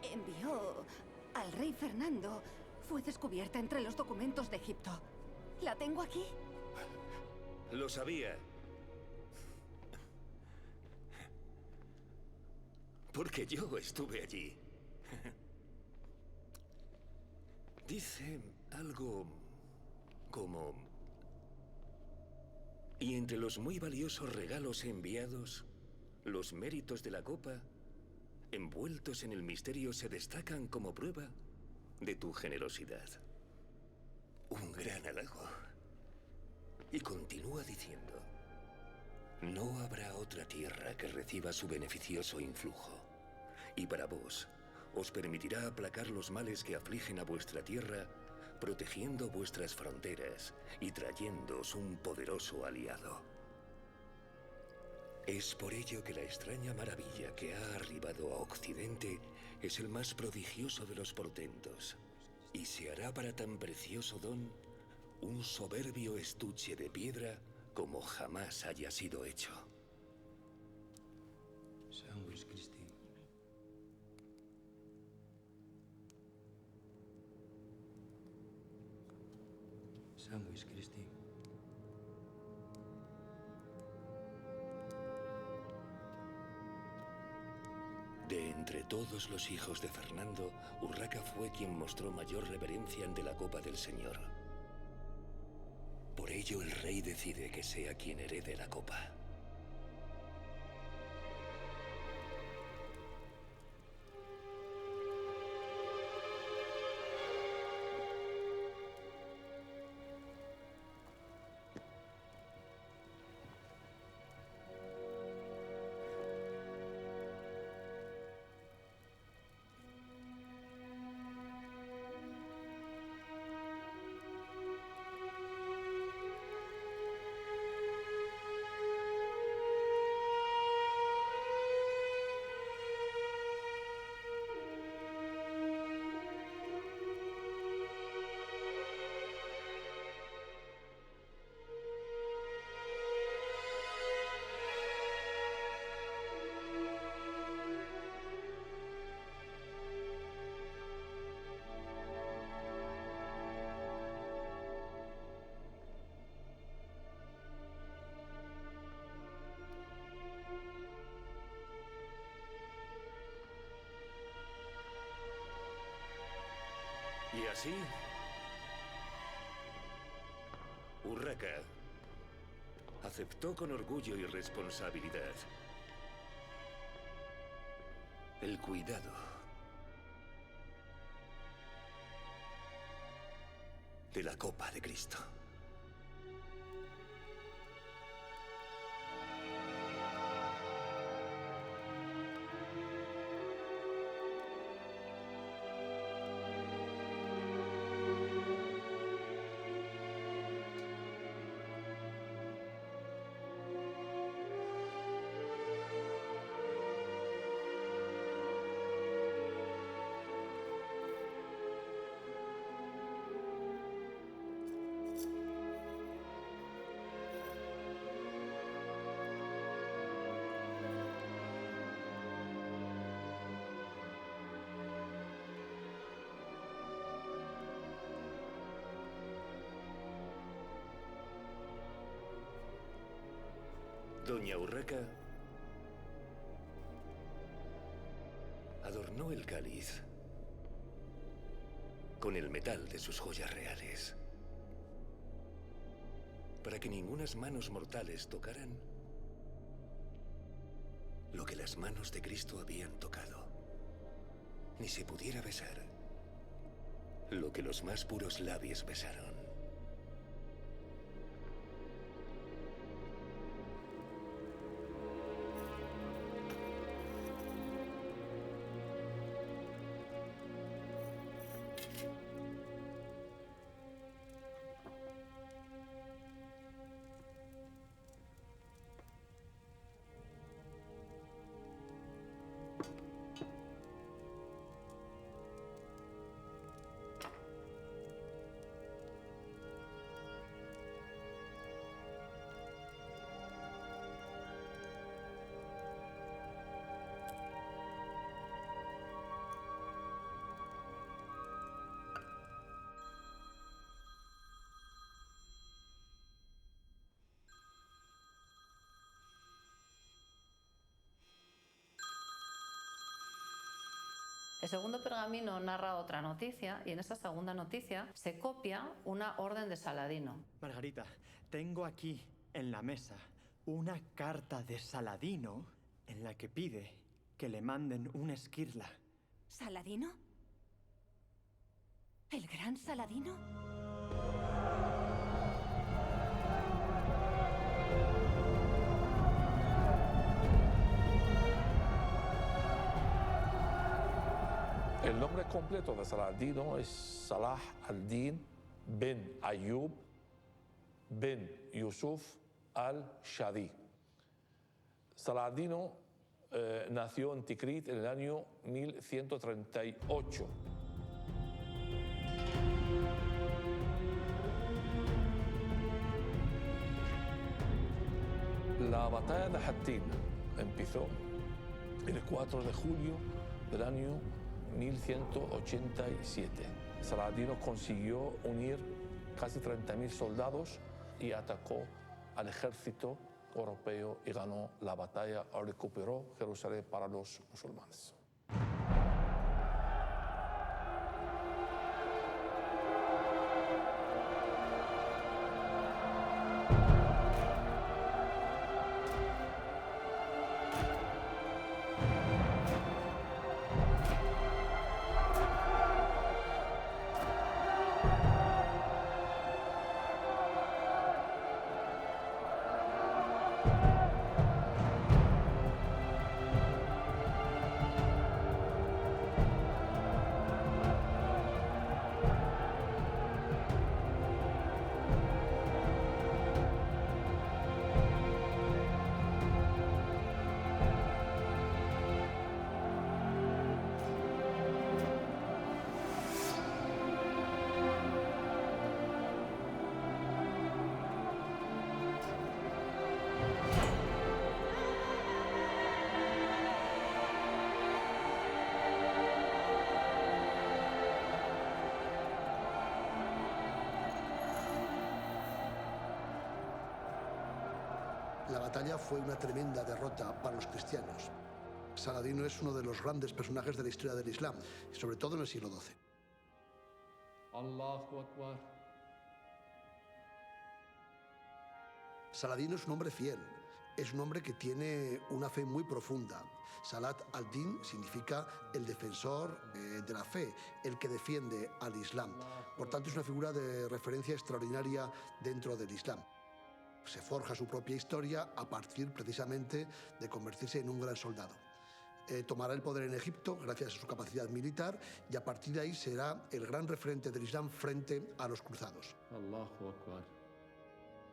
Speaker 4: envió al rey Fernando fue descubierta entre los documentos de Egipto. ¿La tengo aquí?
Speaker 1: Lo sabía. Porque yo estuve allí. Dice algo como... Y entre los muy valiosos regalos enviados, los méritos de la copa, envueltos en el misterio, se destacan como prueba de tu generosidad. Un gran halago. Y continúa diciendo: no habrá otra tierra que reciba su beneficioso influjo. Y para vos, os permitirá aplacar los males que afligen a vuestra tierra, protegiendo vuestras fronteras y trayéndoos un poderoso aliado. Es por ello que la extraña maravilla que ha arribado a Occidente es el más prodigioso de los portentos, y se hará para tan precioso don un soberbio estuche de piedra como jamás haya sido hecho.
Speaker 14: Sanguis Christi. Sanguis Christi.
Speaker 1: De entre todos los hijos de Fernando, Urraca fue quien mostró mayor reverencia ante la copa del Señor. Por ello el rey decide que sea quien herede la copa. Y así, Urraca aceptó con orgullo y responsabilidad el cuidado de la copa de Cristo. Doña Urraca adornó el cáliz con el metal de sus joyas reales, para que ningunas manos mortales tocaran lo que las manos de Cristo habían tocado, ni se pudiera besar lo que los más puros labios besaron.
Speaker 5: El segundo pergamino narra otra noticia y en esta segunda noticia se copia una orden de Saladino.
Speaker 21: Margarita, tengo aquí en la mesa una carta de Saladino en la que pide que le manden una esquirla.
Speaker 4: ¿Saladino? ¿El gran Saladino?
Speaker 18: El nombre completo de Saladino es Salah al-Din ben Ayyub ben Yusuf al-Shadi. Saladino nació en Tikrit en el año 1138. La batalla de Hattin empezó el 4 de julio del año 1187. Saladino consiguió unir casi 30.000 soldados y atacó al ejército europeo y ganó la batalla, recuperó Jerusalén para los musulmanes.
Speaker 12: La batalla fue una tremenda derrota para los cristianos. Saladino es uno de los grandes personajes de la historia del Islam, sobre todo en el siglo XII.
Speaker 7: Allahu Akbar.
Speaker 12: Saladino es un hombre fiel, es un hombre que tiene una fe muy profunda. Salat al-Din significa el defensor de la fe, el que defiende al Islam. Por tanto, es una figura de referencia extraordinaria dentro del Islam. Se forja su propia historia a partir precisamente de convertirse en un gran soldado. Tomará el poder en Egipto gracias a su capacidad militar y a partir de ahí será el gran referente del Islam frente a los cruzados.
Speaker 7: Allahu Akbar.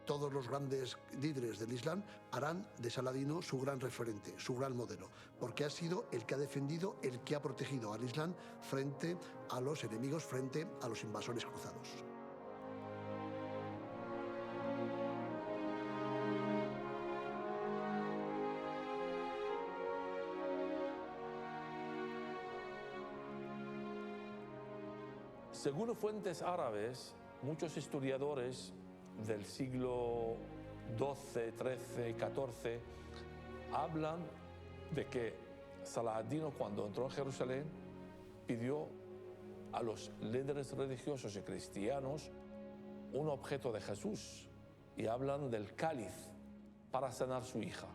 Speaker 12: Todos los grandes líderes del Islam harán de Saladino su gran referente, su gran modelo, porque ha sido el que ha defendido, el que ha protegido al Islam frente a los enemigos, frente a los invasores cruzados.
Speaker 18: Según fuentes árabes, muchos historiadores del siglo 12, 13 y 14 hablan de que Saladino, cuando entró en Jerusalén, pidió a los líderes religiosos y cristianos un objeto de Jesús y hablan del cáliz para sanar su hija.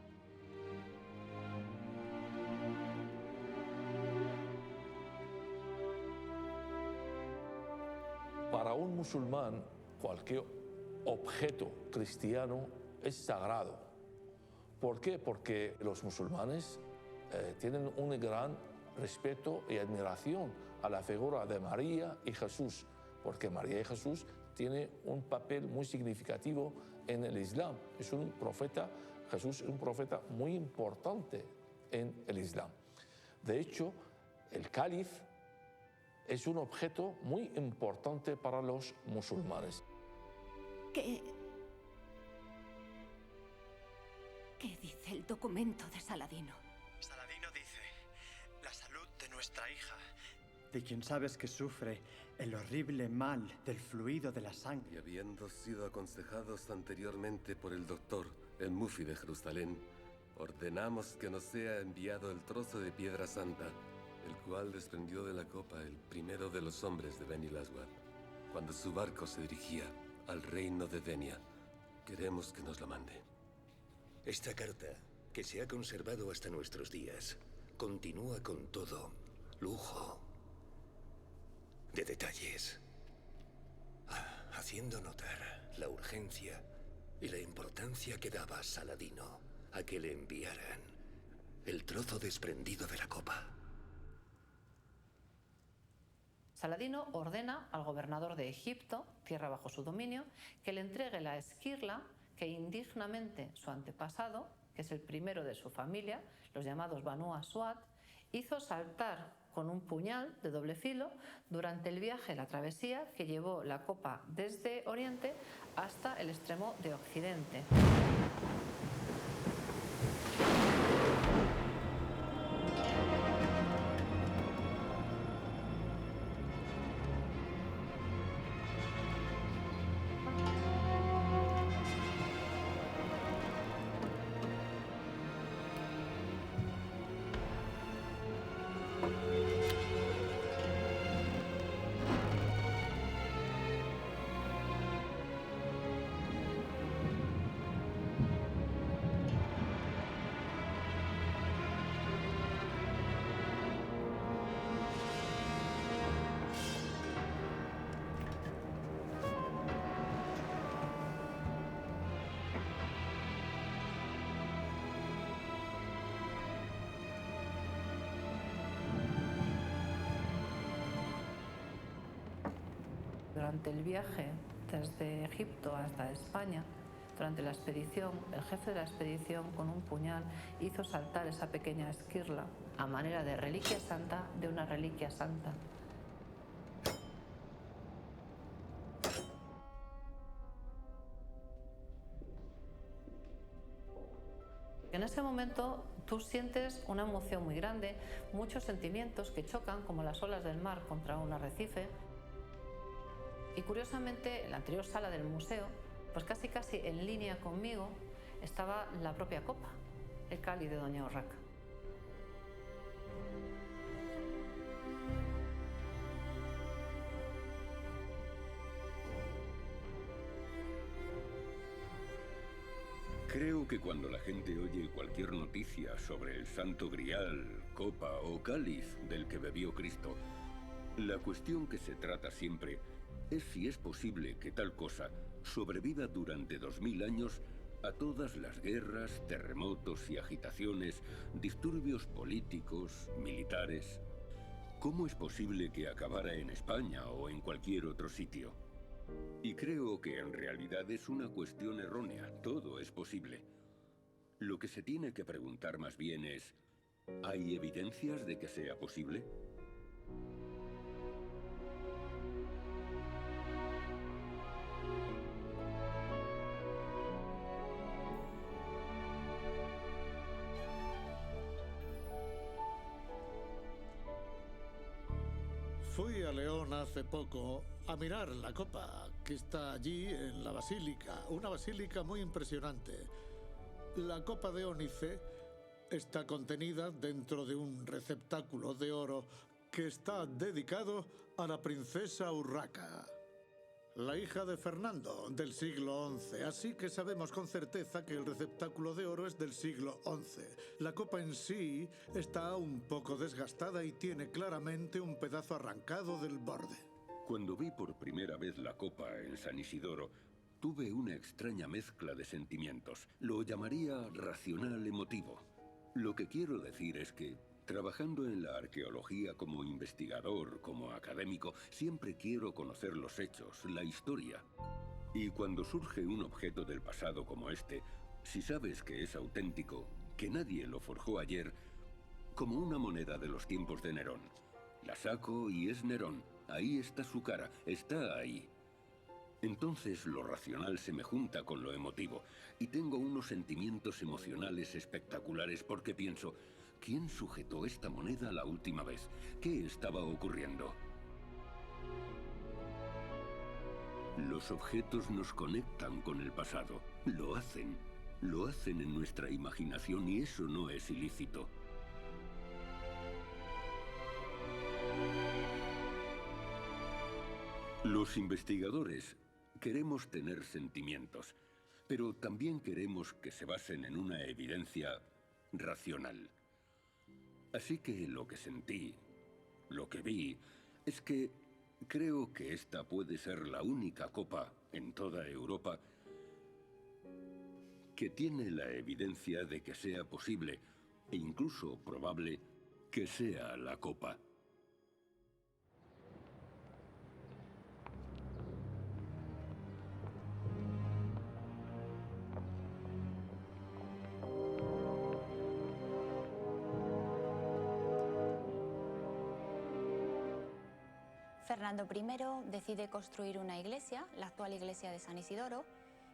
Speaker 18: Para un musulmán, cualquier objeto cristiano es sagrado. ¿Por qué? Porque los musulmanes tienen un gran respeto y admiración a la figura de María y Jesús, porque María y Jesús tienen un papel muy significativo en el Islam. Es un profeta, Jesús es un profeta muy importante en el Islam. De hecho, el cáliz es un objeto muy importante para los musulmanes.
Speaker 4: ¿Qué dice el documento de Saladino?
Speaker 21: Saladino dice, la salud de nuestra hija, de quien sabes que sufre el horrible mal del fluido de la sangre.
Speaker 11: Y habiendo sido aconsejados anteriormente por el doctor, el Mufti de Jerusalén, ordenamos que nos sea enviado el trozo de piedra santa, el cual desprendió de la copa el primero de los hombres de Beni Aswad, cuando su barco se dirigía al reino de Denia. Queremos que nos la mande.
Speaker 1: Esta carta, que se ha conservado hasta nuestros días, continúa con todo lujo de detalles, haciendo notar la urgencia y la importancia que daba Saladino a que le enviaran el trozo desprendido de la copa.
Speaker 5: Saladino ordena al gobernador de Egipto, tierra bajo su dominio, que le entregue la esquirla que indignamente su antepasado, que es el primero de su familia, los llamados Banu Aswad, hizo saltar con un puñal de doble filo durante el viaje, la travesía que llevó la copa desde Oriente hasta el extremo de Occidente. Durante el viaje desde Egipto hasta España, durante la expedición, el jefe de la expedición con un puñal hizo saltar esa pequeña esquirla a manera de reliquia santa de una reliquia santa. En ese momento tú sientes una emoción muy grande, muchos sentimientos que chocan como las olas del mar contra un arrecife. Y curiosamente, en la anterior sala del museo, pues casi en línea conmigo, estaba la propia copa, el cáliz de Doña Urraca.
Speaker 8: Creo que cuando la gente oye cualquier noticia sobre el Santo Grial, copa o cáliz del que bebió Cristo, la cuestión que se trata siempre es si es posible que tal cosa sobreviva durante 2000 años a todas las guerras, terremotos y agitaciones, disturbios políticos, militares. ¿Cómo es posible que acabara en España o en cualquier otro sitio? Y creo que en realidad es una cuestión errónea. Todo es posible. Lo que se tiene que preguntar más bien es, ¿hay evidencias de que sea posible?
Speaker 10: Fui a León hace poco a mirar la copa que está allí en la basílica. Una basílica muy impresionante. La copa de ónice está contenida dentro de un receptáculo de oro que está dedicado a la princesa Urraca, la hija de Fernando, del siglo XI. Así que sabemos con certeza que el receptáculo de oro es del siglo XI. La copa en sí está un poco desgastada y tiene claramente un pedazo arrancado del borde.
Speaker 8: Cuando vi por primera vez la copa en San Isidoro, tuve una extraña mezcla de sentimientos. Lo llamaría racional emotivo. Lo que quiero decir es que, trabajando en la arqueología como investigador, como académico, siempre quiero conocer los hechos, la historia. Y cuando surge un objeto del pasado como este, si sabes que es auténtico, que nadie lo forjó ayer, como una moneda de los tiempos de Nerón. La saco y es Nerón. Ahí está su cara, está ahí. Entonces lo racional se me junta con lo emotivo y tengo unos sentimientos emocionales espectaculares porque pienso, ¿quién sujetó esta moneda la última vez? ¿Qué estaba ocurriendo? Los objetos nos conectan con el pasado. Lo hacen en nuestra imaginación y eso no es ilícito. Los investigadores queremos tener sentimientos, pero también queremos que se basen en una evidencia racional. Así que lo que sentí, lo que vi, es que creo que esta puede ser la única copa en toda Europa que tiene la evidencia de que sea posible e incluso probable que sea la copa.
Speaker 13: Fernando I decide construir una iglesia, la actual iglesia de San Isidoro,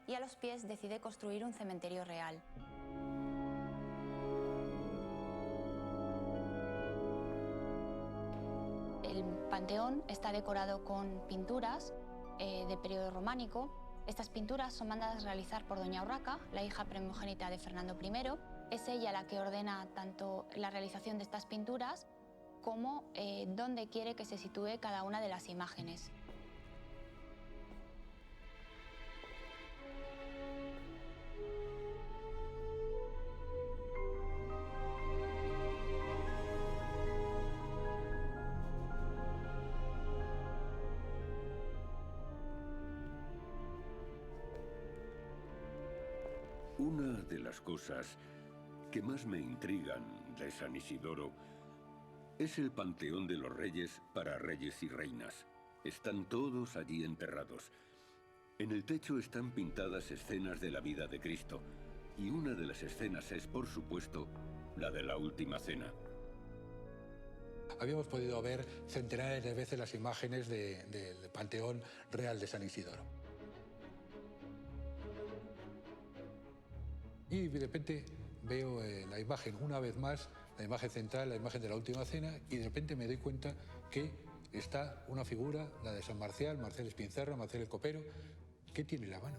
Speaker 13: y a los pies decide construir un cementerio real. El panteón está decorado con pinturas de periodo románico. Estas pinturas son mandadas a realizar por doña Urraca, la hija primogénita de Fernando I. Es ella la que ordena tanto la realización de estas pinturas como dónde quiere que se sitúe cada una de las imágenes.
Speaker 8: Una de las cosas que más me intrigan de San Isidoro es el panteón de los reyes para reyes y reinas. Están todos allí enterrados. En el techo están pintadas escenas de la vida de Cristo, y una de las escenas es, por supuesto, la de la Última Cena.
Speaker 6: Habíamos podido ver centenares de veces las imágenes del Panteón Real de San Isidoro. Y de repente veo la imagen una vez más, la imagen central, la imagen de la Última Cena, y de repente me doy cuenta que está una figura, la de San Marcial, Marcial Espincerra, Marcial el Copero, que tiene en la mano.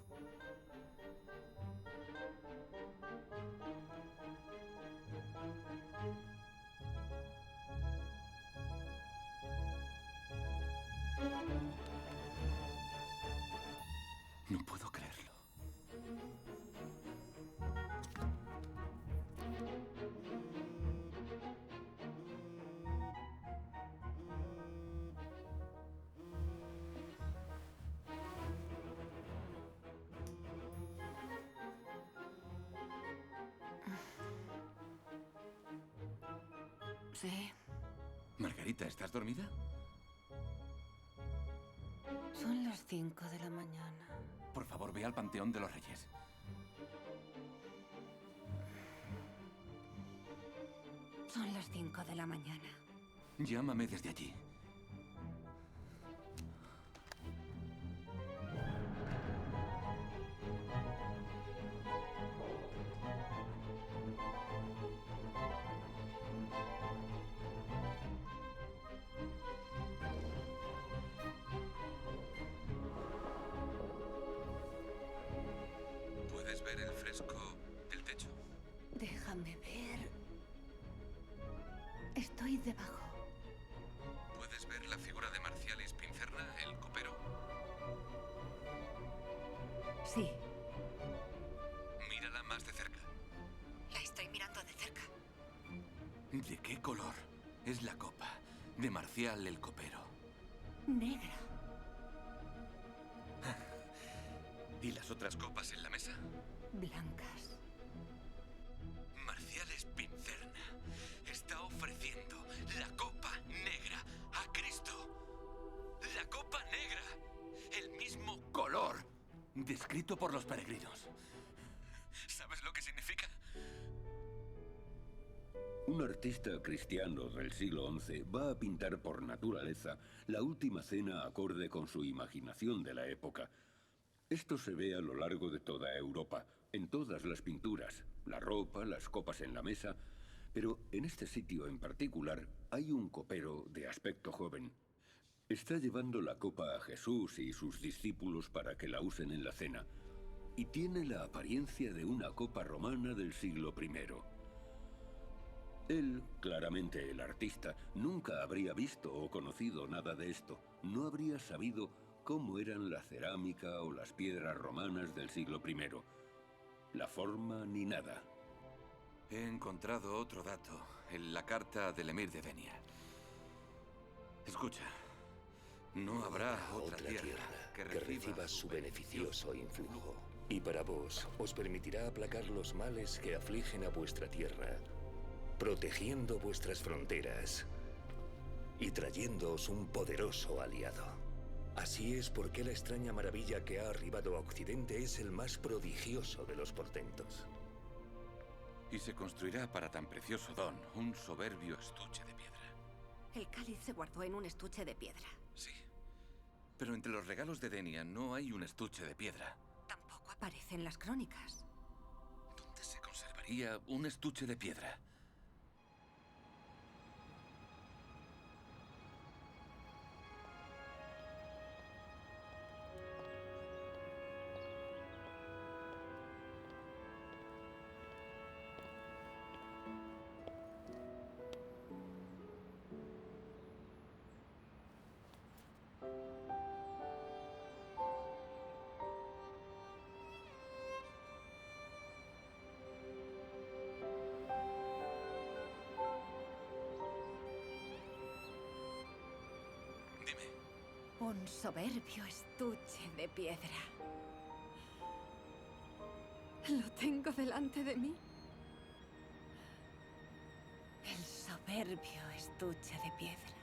Speaker 15: No puedo creerlo.
Speaker 4: Sí.
Speaker 15: Margarita, ¿estás dormida?
Speaker 4: Son las 5 de la mañana.
Speaker 15: Por favor, ve al Panteón de los Reyes.
Speaker 4: Son las 5 de la mañana.
Speaker 15: Llámame desde allí. ¿Puedes ver el fresco del techo?
Speaker 4: Déjame ver. Estoy debajo.
Speaker 15: ¿Puedes ver la figura de Marcialis Pincerna, el copero?
Speaker 4: Sí.
Speaker 15: Mírala más de cerca.
Speaker 4: La estoy mirando de cerca.
Speaker 15: ¿De qué color es la copa de Marcial el copero?
Speaker 4: Negra.
Speaker 15: ¿Y las otras copas en la mesa?
Speaker 4: Blancas.
Speaker 15: Marciales Pincerna está ofreciendo la copa negra a Cristo. La copa negra. El mismo color descrito por los peregrinos. ¿Sabes lo que significa?
Speaker 8: Un artista cristiano del siglo XI va a pintar por naturaleza la última cena acorde con su imaginación de la época. Esto se ve a lo largo de toda Europa, en todas las pinturas, la ropa, las copas en la mesa, pero en este sitio en particular hay un copero de aspecto joven. Está llevando la copa a Jesús y sus discípulos para que la usen en la cena, y tiene la apariencia de una copa romana del siglo I. Él, claramente el artista, nunca habría visto o conocido nada de esto. No habría sabido cómo eran la cerámica o las piedras romanas del siglo I. La forma ni nada.
Speaker 15: He encontrado otro dato en la carta del emir de Denia. Escucha, no habrá otra tierra que reciba
Speaker 1: su beneficioso influjo. Y para vos os permitirá aplacar los males que afligen a vuestra tierra, protegiendo vuestras fronteras y trayéndoos un poderoso aliado. Así es porque la extraña maravilla que ha arribado a Occidente es el más prodigioso de los portentos.
Speaker 15: Y se construirá para tan precioso don un soberbio estuche de piedra.
Speaker 4: El cáliz se guardó en un estuche de piedra.
Speaker 15: Sí, pero entre los regalos de Denia no hay un estuche de piedra.
Speaker 4: Tampoco aparece en las crónicas.
Speaker 15: ¿Dónde se conservaría un estuche de piedra?
Speaker 4: Un soberbio estuche de piedra. Lo tengo delante de mí. El soberbio estuche de piedra.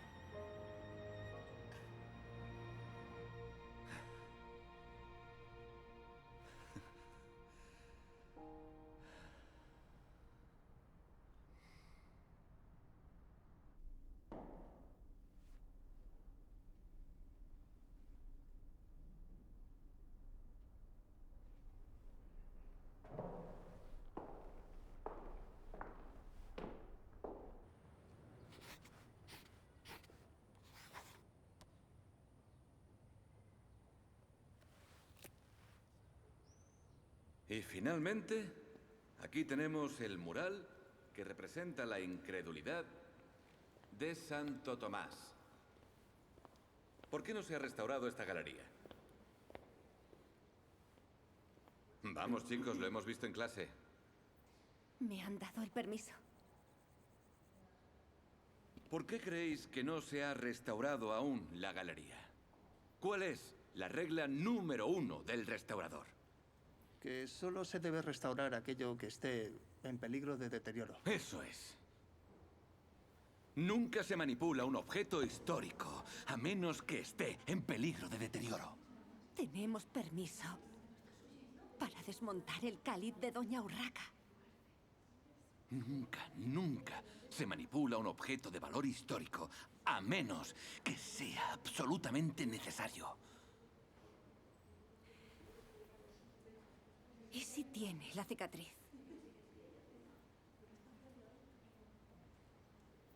Speaker 15: Y finalmente, aquí tenemos el mural que representa la incredulidad de Santo Tomás. ¿Por qué no se ha restaurado esta galería? Vamos, chicos, lo hemos visto en clase.
Speaker 4: Me han dado el permiso.
Speaker 15: ¿Por qué creéis que no se ha restaurado aún la galería? ¿Cuál es la regla número 1 del restaurador?
Speaker 9: Que solo se debe restaurar aquello que esté en peligro de deterioro.
Speaker 15: Eso es. Nunca se manipula un objeto histórico, a menos que esté en peligro de deterioro.
Speaker 4: Tenemos permiso para desmontar el cáliz de Doña Urraca.
Speaker 15: Nunca, nunca se manipula un objeto de valor histórico, a menos que sea absolutamente necesario.
Speaker 4: ¿Y si tiene la cicatriz?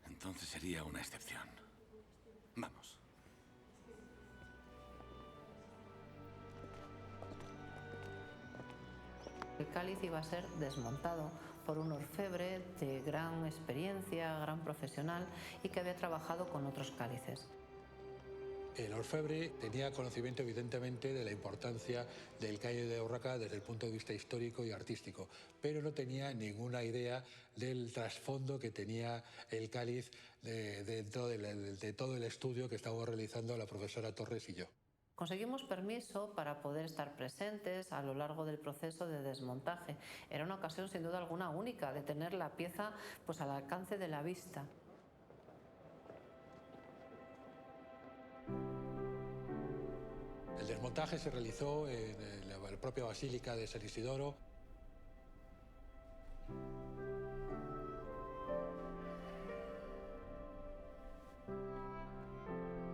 Speaker 15: Entonces sería una excepción. Vamos.
Speaker 5: el cáliz iba a ser desmontado por un orfebre de gran experiencia, gran profesional y que había trabajado con otros cálices.
Speaker 6: El orfebre tenía conocimiento evidentemente de la importancia del cáliz de Urraca desde el punto de vista histórico y artístico, pero no tenía ninguna idea del trasfondo que tenía el cáliz dentro de todo el estudio que estábamos realizando la profesora Torres y yo.
Speaker 5: Conseguimos permiso para poder estar presentes a lo largo del proceso de desmontaje. Era una ocasión sin duda alguna única de tener la pieza pues al alcance de la vista.
Speaker 6: El desmontaje se realizó en la propia Basílica de San Isidoro.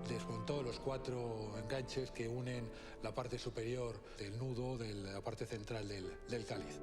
Speaker 6: Desmontó los 4 enganches que unen la parte superior del nudo de la parte central del cáliz.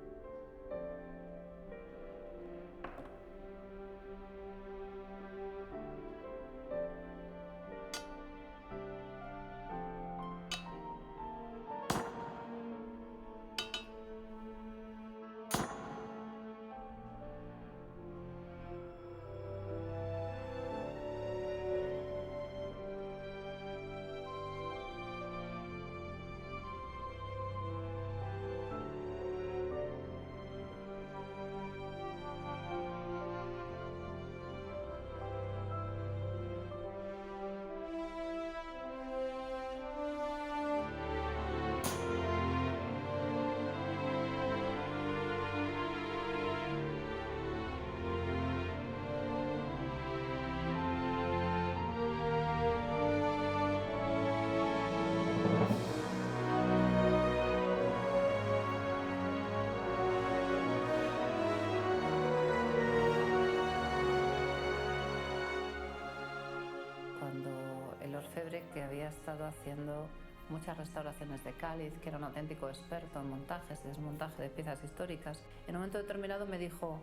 Speaker 5: Que había estado haciendo muchas restauraciones de cáliz, que era un auténtico experto en montajes y desmontaje de piezas históricas, en un momento determinado me dijo: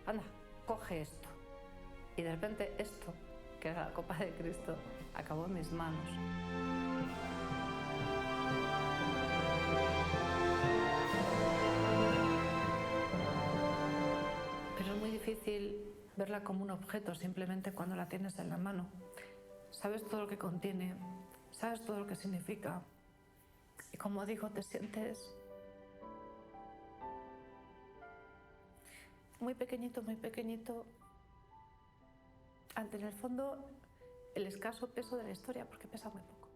Speaker 5: anda, coge esto. Y de repente esto, que era la copa de Cristo, acabó en mis manos. Pero es muy difícil verla como un objeto simplemente cuando la tienes en la mano. Sabes todo lo que contiene, sabes todo lo que significa. Y como digo, te sientes muy pequeñito, ante en el fondo el escaso peso de la historia, porque pesa muy poco.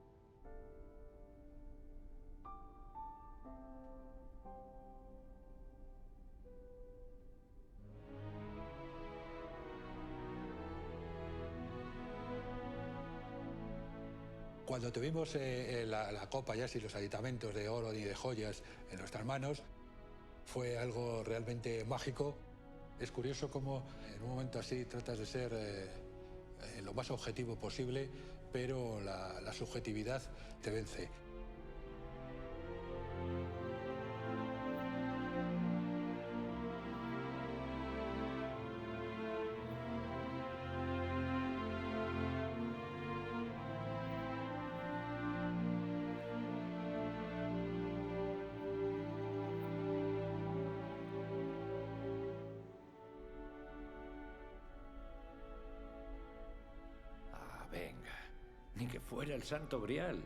Speaker 6: Cuando tuvimos la copa ya sin los aditamentos de oro ni de joyas en nuestras manos, fue algo realmente mágico. Es curioso cómo en un momento así tratas de ser lo más objetivo posible, pero la subjetividad te vence.
Speaker 2: Ni que fuera el Santo Grial.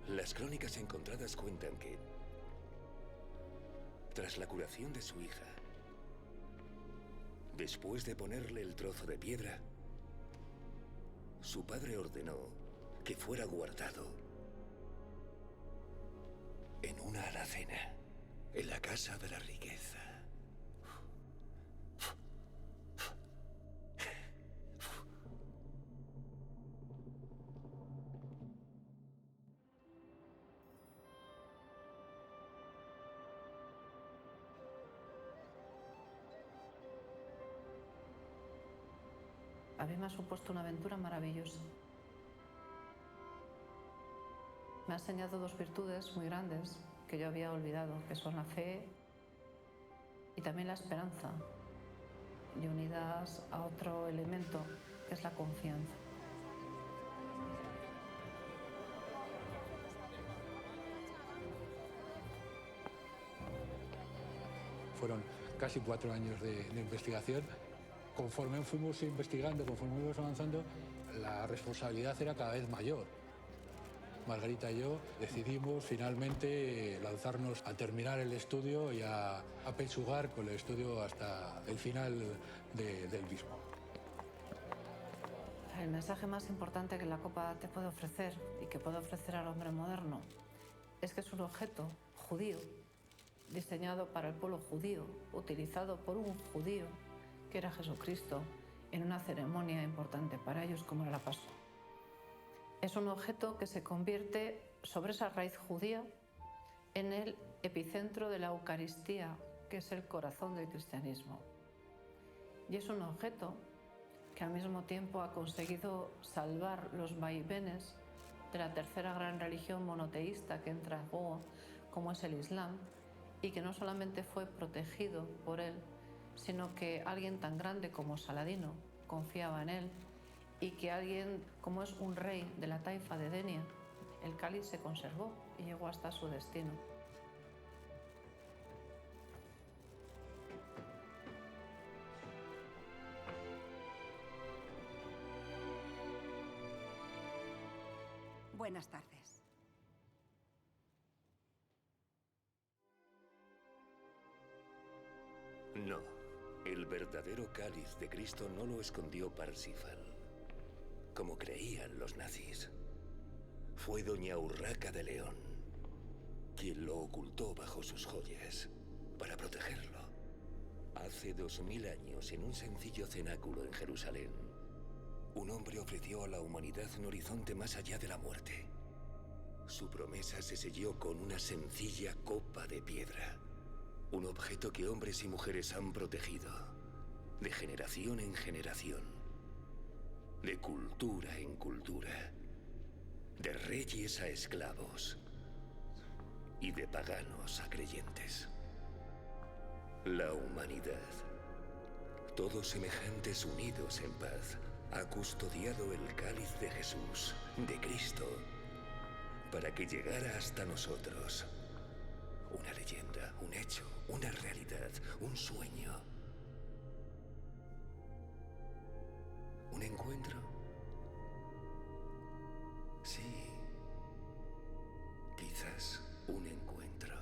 Speaker 1: Las crónicas encontradas cuentan que, tras la curación de su hija, después de ponerle el trozo de piedra, su padre ordenó que fuera guardado en una alacena, en la casa de la riqueza.
Speaker 5: A mí me ha supuesto una aventura maravillosa. Me ha enseñado dos virtudes muy grandes que yo había olvidado, que son la fe y también la esperanza, y unidas a otro elemento, que es la confianza.
Speaker 6: Fueron casi 4 años de investigación. Conforme fuimos investigando, conforme fuimos avanzando, la responsabilidad era cada vez mayor. Margarita y yo decidimos finalmente lanzarnos a terminar el estudio y a pechugar con el estudio hasta el final del mismo.
Speaker 5: El mensaje más importante que la copa te puede ofrecer y que puede ofrecer al hombre moderno es que es un objeto judío, diseñado para el pueblo judío, utilizado por un judío, que era Jesucristo, en una ceremonia importante para ellos como era la Pascua. Es un objeto que se convierte sobre esa raíz judía en el epicentro de la Eucaristía, que es el corazón del cristianismo. Y es un objeto que al mismo tiempo ha conseguido salvar los vaivenes de la tercera gran religión monoteísta que entra en juego, como es el Islam, y que no solamente fue protegido por él, sino que alguien tan grande como Saladino confiaba en él, y que alguien como es un rey de la taifa de Denia, el cáliz se conservó y llegó hasta su destino.
Speaker 4: Buenas tardes.
Speaker 1: No, el verdadero cáliz de Cristo no lo escondió Parsifal, como creían los nazis. Fue doña Urraca de León quien lo ocultó bajo sus joyas para protegerlo. Hace 2000 años, en un sencillo cenáculo en Jerusalén, un hombre ofreció a la humanidad un horizonte más allá de la muerte. Su promesa se selló con una sencilla copa de piedra. Un objeto que hombres y mujeres han protegido, de generación en generación, de cultura en cultura, de reyes a esclavos y de paganos a creyentes. La humanidad, todos semejantes unidos en paz, ha custodiado el cáliz de Jesús, de Cristo, para que llegara hasta nosotros. Una leyenda, un hecho, una realidad, un sueño. ¿Un encuentro? Sí. Quizás un encuentro.